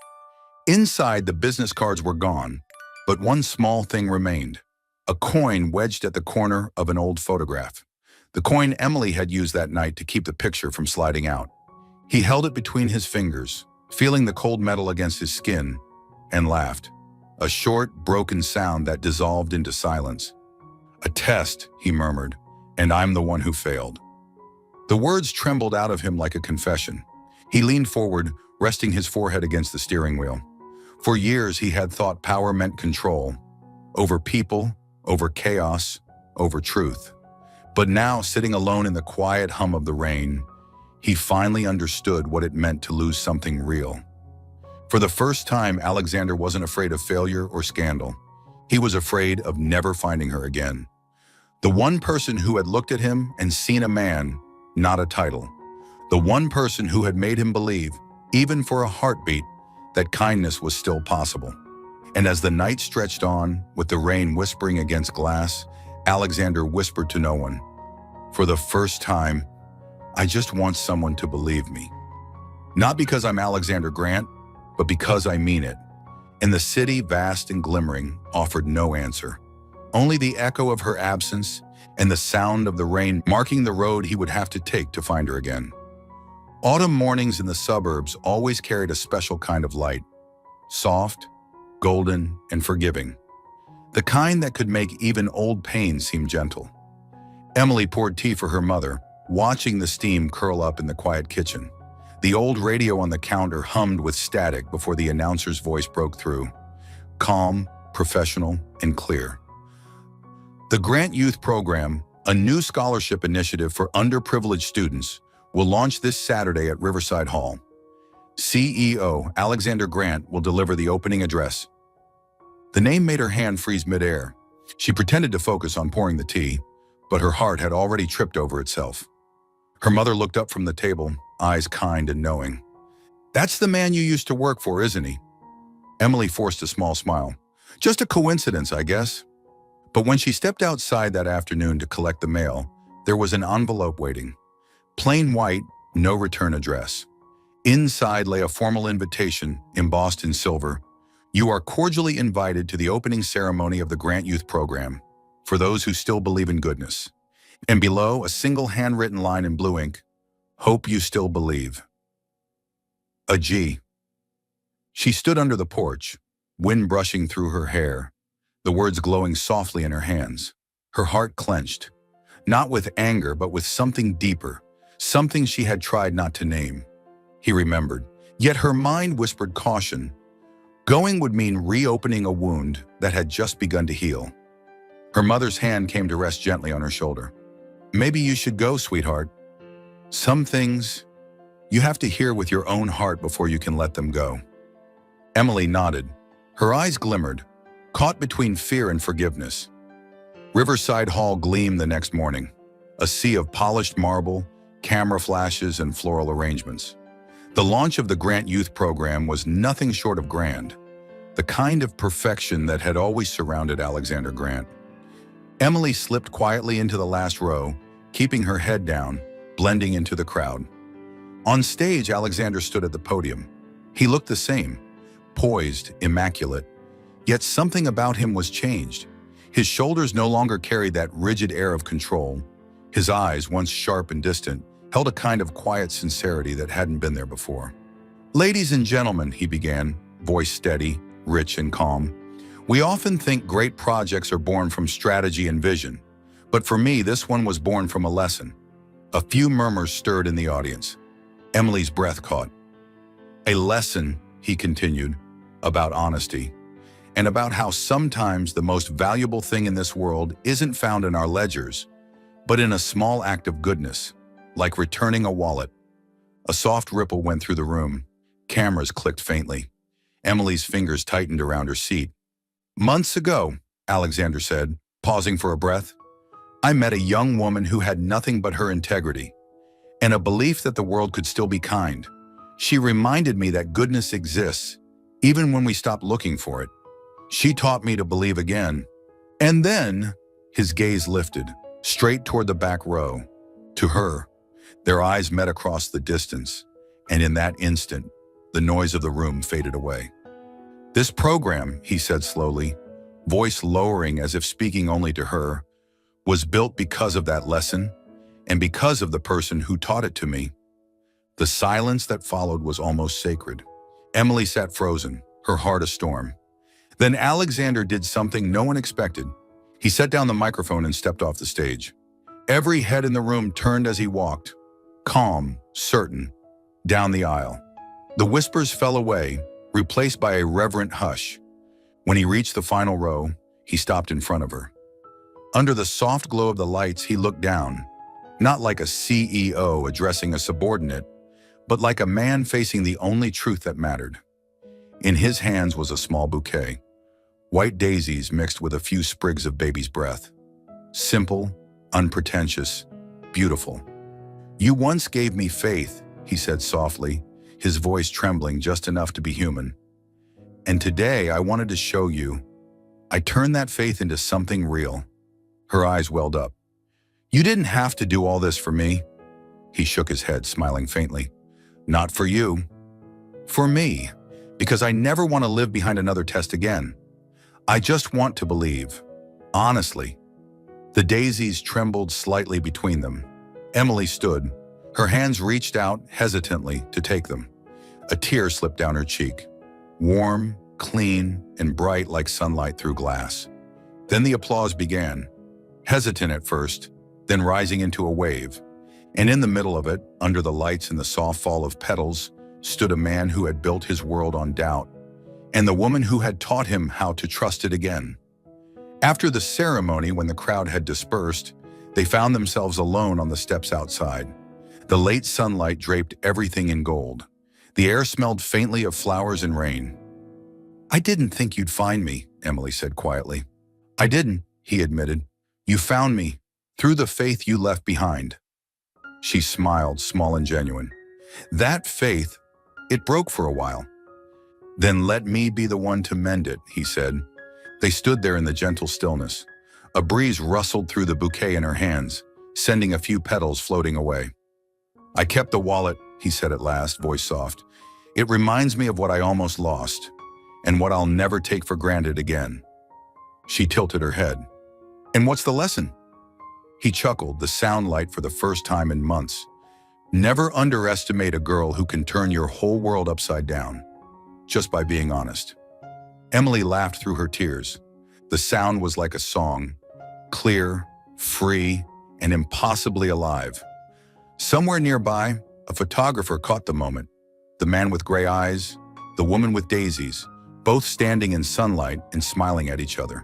Inside, the business cards were gone, but one small thing remained, a coin wedged at the corner of an old photograph. The coin Emily had used that night to keep the picture from sliding out. He held it between his fingers, feeling the cold metal against his skin, and laughed. A short, broken sound that dissolved into silence. "A test," he murmured, "and I'm the one who failed." The words trembled out of him like a confession. He leaned forward, resting his forehead against the steering wheel. For years, he had thought power meant control, over people, over chaos, over truth. But now, sitting alone in the quiet hum of the rain, he finally understood what it meant to lose something real. For the first time, Alexander wasn't afraid of failure or scandal. He was afraid of never finding her again. The one person who had looked at him and seen a man, not a title. The one person who had made him believe, even for a heartbeat, that kindness was still possible. And as the night stretched on, with the rain whispering against glass, Alexander whispered to no one, "For the first time, I just want someone to believe me. Not because I'm Alexander Grant, but because I mean it." And the city, vast and glimmering, offered no answer. Only the echo of her absence and the sound of the rain marking the road he would have to take to find her again. Autumn mornings in the suburbs always carried a special kind of light. Soft, golden, and forgiving. The kind that could make even old pain seem gentle. Emily poured tea for her mother, watching the steam curl up in the quiet kitchen. The old radio on the counter hummed with static before the announcer's voice broke through. Calm, professional, and clear. The Grant Youth Program, a new scholarship initiative for underprivileged students, will launch this Saturday at Riverside Hall. CEO Alexander Grant will deliver the opening address. The name made her hand freeze midair. She pretended to focus on pouring the tea, but her heart had already tripped over itself. Her mother looked up from the table, eyes kind and knowing. "That's the man you used to work for, isn't he?" Emily forced a small smile. "Just a coincidence, I guess." But when she stepped outside that afternoon to collect the mail, there was an envelope waiting. Plain white, no return address. Inside lay a formal invitation, embossed in silver. "You are cordially invited to the opening ceremony of the Grant Youth Program, for those who still believe in goodness." And below, a single handwritten line in blue ink, "Hope you still believe." A G. She stood under the porch, wind brushing through her hair, the words glowing softly in her hands. Her heart clenched, not with anger, but with something deeper, something she had tried not to name. He remembered, yet her mind whispered caution. Going would mean reopening a wound that had just begun to heal. Her mother's hand came to rest gently on her shoulder. "Maybe you should go, sweetheart. Some things you have to hear with your own heart before you can let them go." Emily nodded. Her eyes glimmered, caught between fear and forgiveness. Riverside Hall gleamed the next morning, a sea of polished marble, camera flashes, and floral arrangements. The launch of the Grant Youth Program was nothing short of grand, the kind of perfection that had always surrounded Alexander Grant. Emily slipped quietly into the last row, keeping her head down, blending into the crowd. On stage, Alexander stood at the podium. He looked the same, poised, immaculate. Yet something about him was changed. His shoulders no longer carried that rigid air of control. His eyes, once sharp and distant, held a kind of quiet sincerity that hadn't been there before. "Ladies and gentlemen," he began, voice steady, rich and calm. "We often think great projects are born from strategy and vision, but for me, this one was born from a lesson." A few murmurs stirred in the audience. Emily's breath caught. A lesson, he continued, about honesty, and about how sometimes the most valuable thing in this world isn't found in our ledgers, but in a small act of goodness, like returning a wallet. A soft ripple went through the room. Cameras clicked faintly. Emily's fingers tightened around her seat. Months ago, Alexander said, pausing for a breath, I met a young woman who had nothing but her integrity and a belief that the world could still be kind. She reminded me that goodness exists, even when we stop looking for it. She taught me to believe again. And then, his gaze lifted, straight toward the back row. To her, their eyes met across the distance, and in that instant, the noise of the room faded away. This program, he said slowly, voice lowering as if speaking only to her, was built because of that lesson and because of the person who taught it to me. The silence that followed was almost sacred. Emily sat frozen, her heart a storm. Then Alexander did something no one expected. He set down the microphone and stepped off the stage. Every head in the room turned as he walked, calm, certain, down the aisle. The whispers fell away, replaced by a reverent hush. When he reached the final row, he stopped in front of her. Under the soft glow of the lights, he looked down, not like a CEO addressing a subordinate, but like a man facing the only truth that mattered. In his hands was a small bouquet, white daisies mixed with a few sprigs of baby's breath. Simple, unpretentious, beautiful. You once gave me faith, he said softly, his voice trembling just enough to be human. And today I wanted to show you. I turned that faith into something real. Her eyes welled up. You didn't have to do all this for me. He shook his head, smiling faintly. Not for you. For me, because I never want to live behind another test again. I just want to believe. Honestly. The daisies trembled slightly between them. Emily stood. Her hands reached out hesitantly to take them. A tear slipped down her cheek. Warm, clean, and bright like sunlight through glass. Then the applause began. Hesitant at first, then rising into a wave. And in the middle of it, under the lights and the soft fall of petals, stood a man who had built his world on doubt, and the woman who had taught him how to trust it again. After the ceremony, when the crowd had dispersed, they found themselves alone on the steps outside. The late sunlight draped everything in gold. The air smelled faintly of flowers and rain. I didn't think you'd find me, Emily said quietly. I didn't, he admitted. You found me, through the faith you left behind. She smiled, small and genuine. That faith, it broke for a while. Then let me be the one to mend it, he said. They stood there in the gentle stillness. A breeze rustled through the bouquet in her hands, sending a few petals floating away. I kept the wallet, he said at last, voice soft. It reminds me of what I almost lost, and what I'll never take for granted again. She tilted her head. And what's the lesson? He chuckled, the sound light for the first time in months. Never underestimate a girl who can turn your whole world upside down, just by being honest. Emily laughed through her tears. The sound was like a song, clear, free, and impossibly alive. Somewhere nearby, a photographer caught the moment. The man with gray eyes, the woman with daisies, both standing in sunlight and smiling at each other.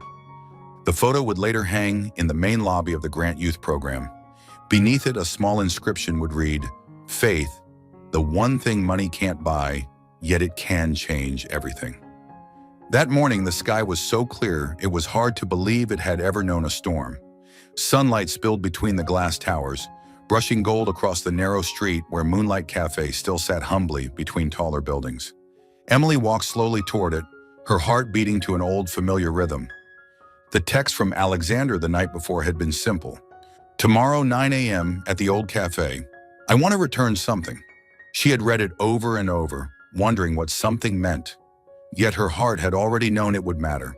The photo would later hang in the main lobby of the Grant Youth Program. Beneath it, a small inscription would read, Faith, the one thing money can't buy, yet it can change everything. That morning, the sky was so clear, it was hard to believe it had ever known a storm. Sunlight spilled between the glass towers, brushing gold across the narrow street where Moonlight Cafe still sat humbly between taller buildings. Emily walked slowly toward it, her heart beating to an old familiar rhythm. The text from Alexander the night before had been simple. Tomorrow, 9 a.m. at the old cafe. I want to return something. She had read it over and over, wondering what something meant. Yet her heart had already known it would matter.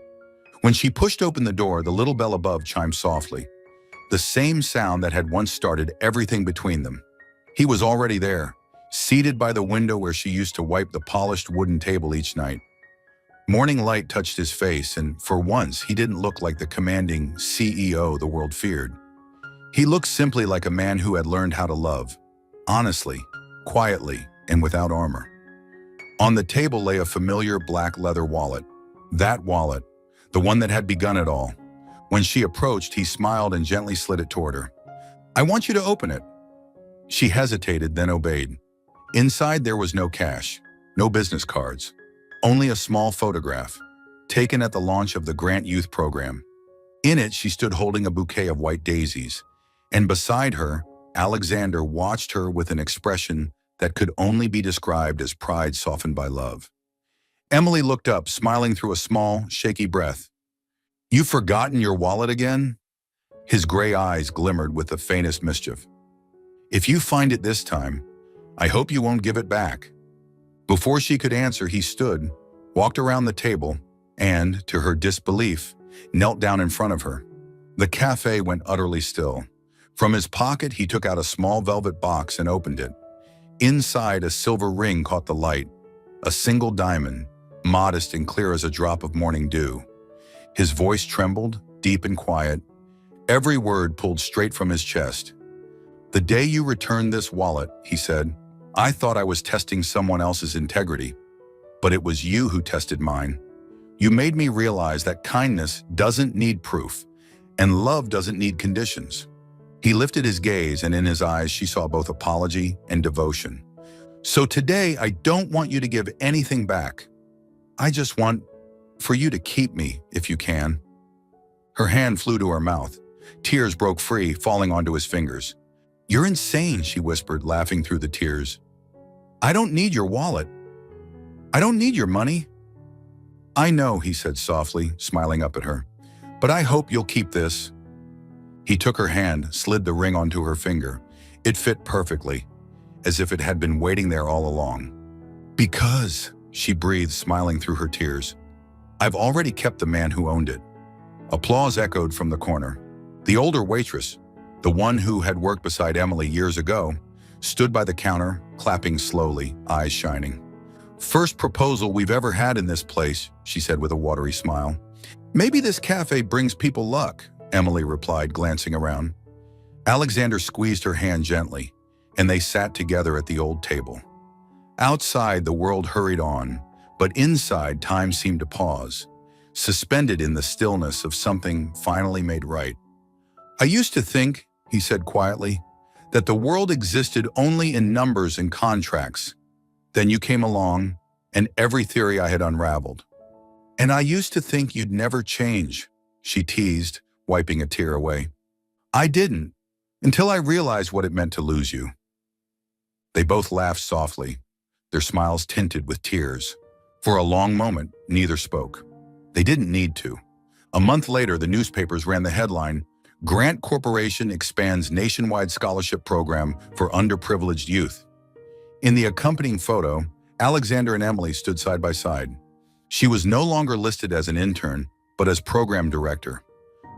When she pushed open the door, the little bell above chimed softly. The same sound that had once started everything between them. He was already there, seated by the window where she used to wipe the polished wooden table each night. Morning light touched his face, and for once, he didn't look like the commanding CEO the world feared. He looked simply like a man who had learned how to love, honestly, quietly and without armor. On the table lay a familiar black leather wallet. That wallet, the one that had begun it all. When she approached, he smiled and gently slid it toward her. "I want you to open it." She hesitated, then obeyed. Inside there was no cash, no business cards, only a small photograph, taken at the launch of the Grant Youth Program. In it, she stood holding a bouquet of white daisies, and beside her, Alexander watched her with an expression that could only be described as pride softened by love. Emily looked up, smiling through a small, shaky breath. "You've forgotten your wallet again?" His gray eyes glimmered with the faintest mischief. "If you find it this time, I hope you won't give it back." Before she could answer, he stood, walked around the table, and, to her disbelief, knelt down in front of her. The cafe went utterly still. From his pocket, he took out a small velvet box and opened it. Inside, a silver ring caught the light, a single diamond, modest and clear as a drop of morning dew. His voice trembled, deep and quiet, every word pulled straight from his chest. "The day you returned this wallet," he said, "I thought I was testing someone else's integrity, but it was you who tested mine. You made me realize that kindness doesn't need proof, and love doesn't need conditions." He lifted his gaze, and in his eyes she saw both apology and devotion. "So today, I don't want you to give anything back. I just want for you to keep me, if you can." Her hand flew to her mouth. Tears broke free, falling onto his fingers. "You're insane," she whispered, laughing through the tears. "I don't need your wallet. I don't need your money." "I know," he said softly, smiling up at her, "but I hope you'll keep this." He took her hand, slid the ring onto her finger. It fit perfectly, as if it had been waiting there all along. "Because," she breathed, smiling through her tears, "I've already kept the man who owned it." Applause echoed from the corner. The older waitress, the one who had worked beside Emily years ago, stood by the counter, clapping slowly, eyes shining. "First proposal we've ever had in this place," she said with a watery smile. "Maybe this cafe brings people luck," Emily replied, glancing around. Alexander squeezed her hand gently, and they sat together at the old table. Outside, the world hurried on, but inside, time seemed to pause, suspended in the stillness of something finally made right. "I used to think," he said quietly, "that the world existed only in numbers and contracts. Then you came along, and every theory I had unraveled. And I used to think you'd never change," she teased, wiping a tear away. "I didn't, until I realized what it meant to lose you." They both laughed softly, their smiles tinted with tears. For a long moment, neither spoke. They didn't need to. A month later, the newspapers ran the headline, "Grant Corporation expands nationwide scholarship program for underprivileged youth." In the accompanying photo, Alexander and Emily stood side by side. She was no longer listed as an intern, but as program director,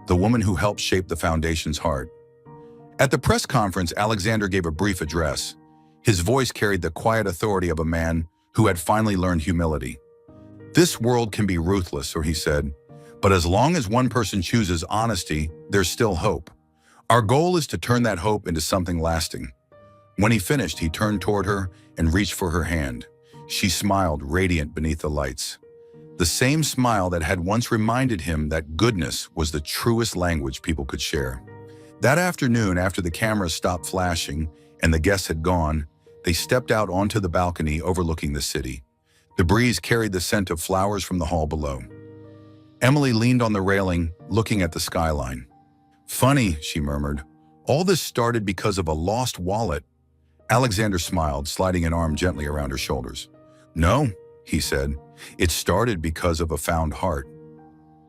the woman who helped shape the foundation's heart. At the press conference, Alexander gave a brief address. His voice carried the quiet authority of a man who had finally learned humility. "This world can be ruthless," or he said, "but as long as one person chooses honesty, there's still hope. Our goal is to turn that hope into something lasting." When he finished, he turned toward her and reached for her hand. She smiled, radiant beneath the lights. The same smile that had once reminded him that goodness was the truest language people could share. That afternoon, after the cameras stopped flashing and the guests had gone, they stepped out onto the balcony overlooking the city. The breeze carried the scent of flowers from the hall below. Emily leaned on the railing, looking at the skyline. "Funny," she murmured. "All this started because of a lost wallet." Alexander smiled, sliding an arm gently around her shoulders. "No," he said, "it started because of a found heart."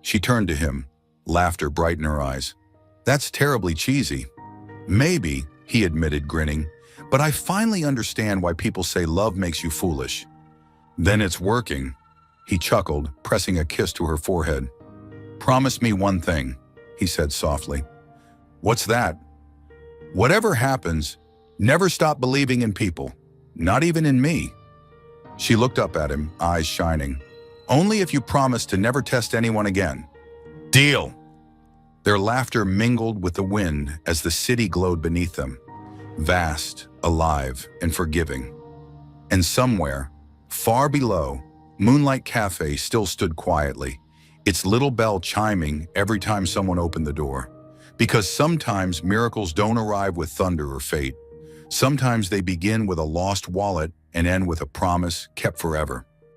She turned to him, laughter bright in her eyes. "That's terribly cheesy." "Maybe," he admitted, grinning, "but I finally understand why people say love makes you foolish." "Then it's working," he chuckled, pressing a kiss to her forehead. "Promise me one thing," he said softly. "What's that?" "Whatever happens, never stop believing in people, not even in me." She looked up at him, eyes shining. "Only if you promise to never test anyone again." "Deal!" Their laughter mingled with the wind as the city glowed beneath them. vast, alive, and forgiving. And somewhere, far below, Moonlight Cafe still stood quietly, its little bell chiming every time someone opened the door. Because sometimes miracles don't arrive with thunder or fate. Sometimes they begin with a lost wallet and end with a promise kept forever.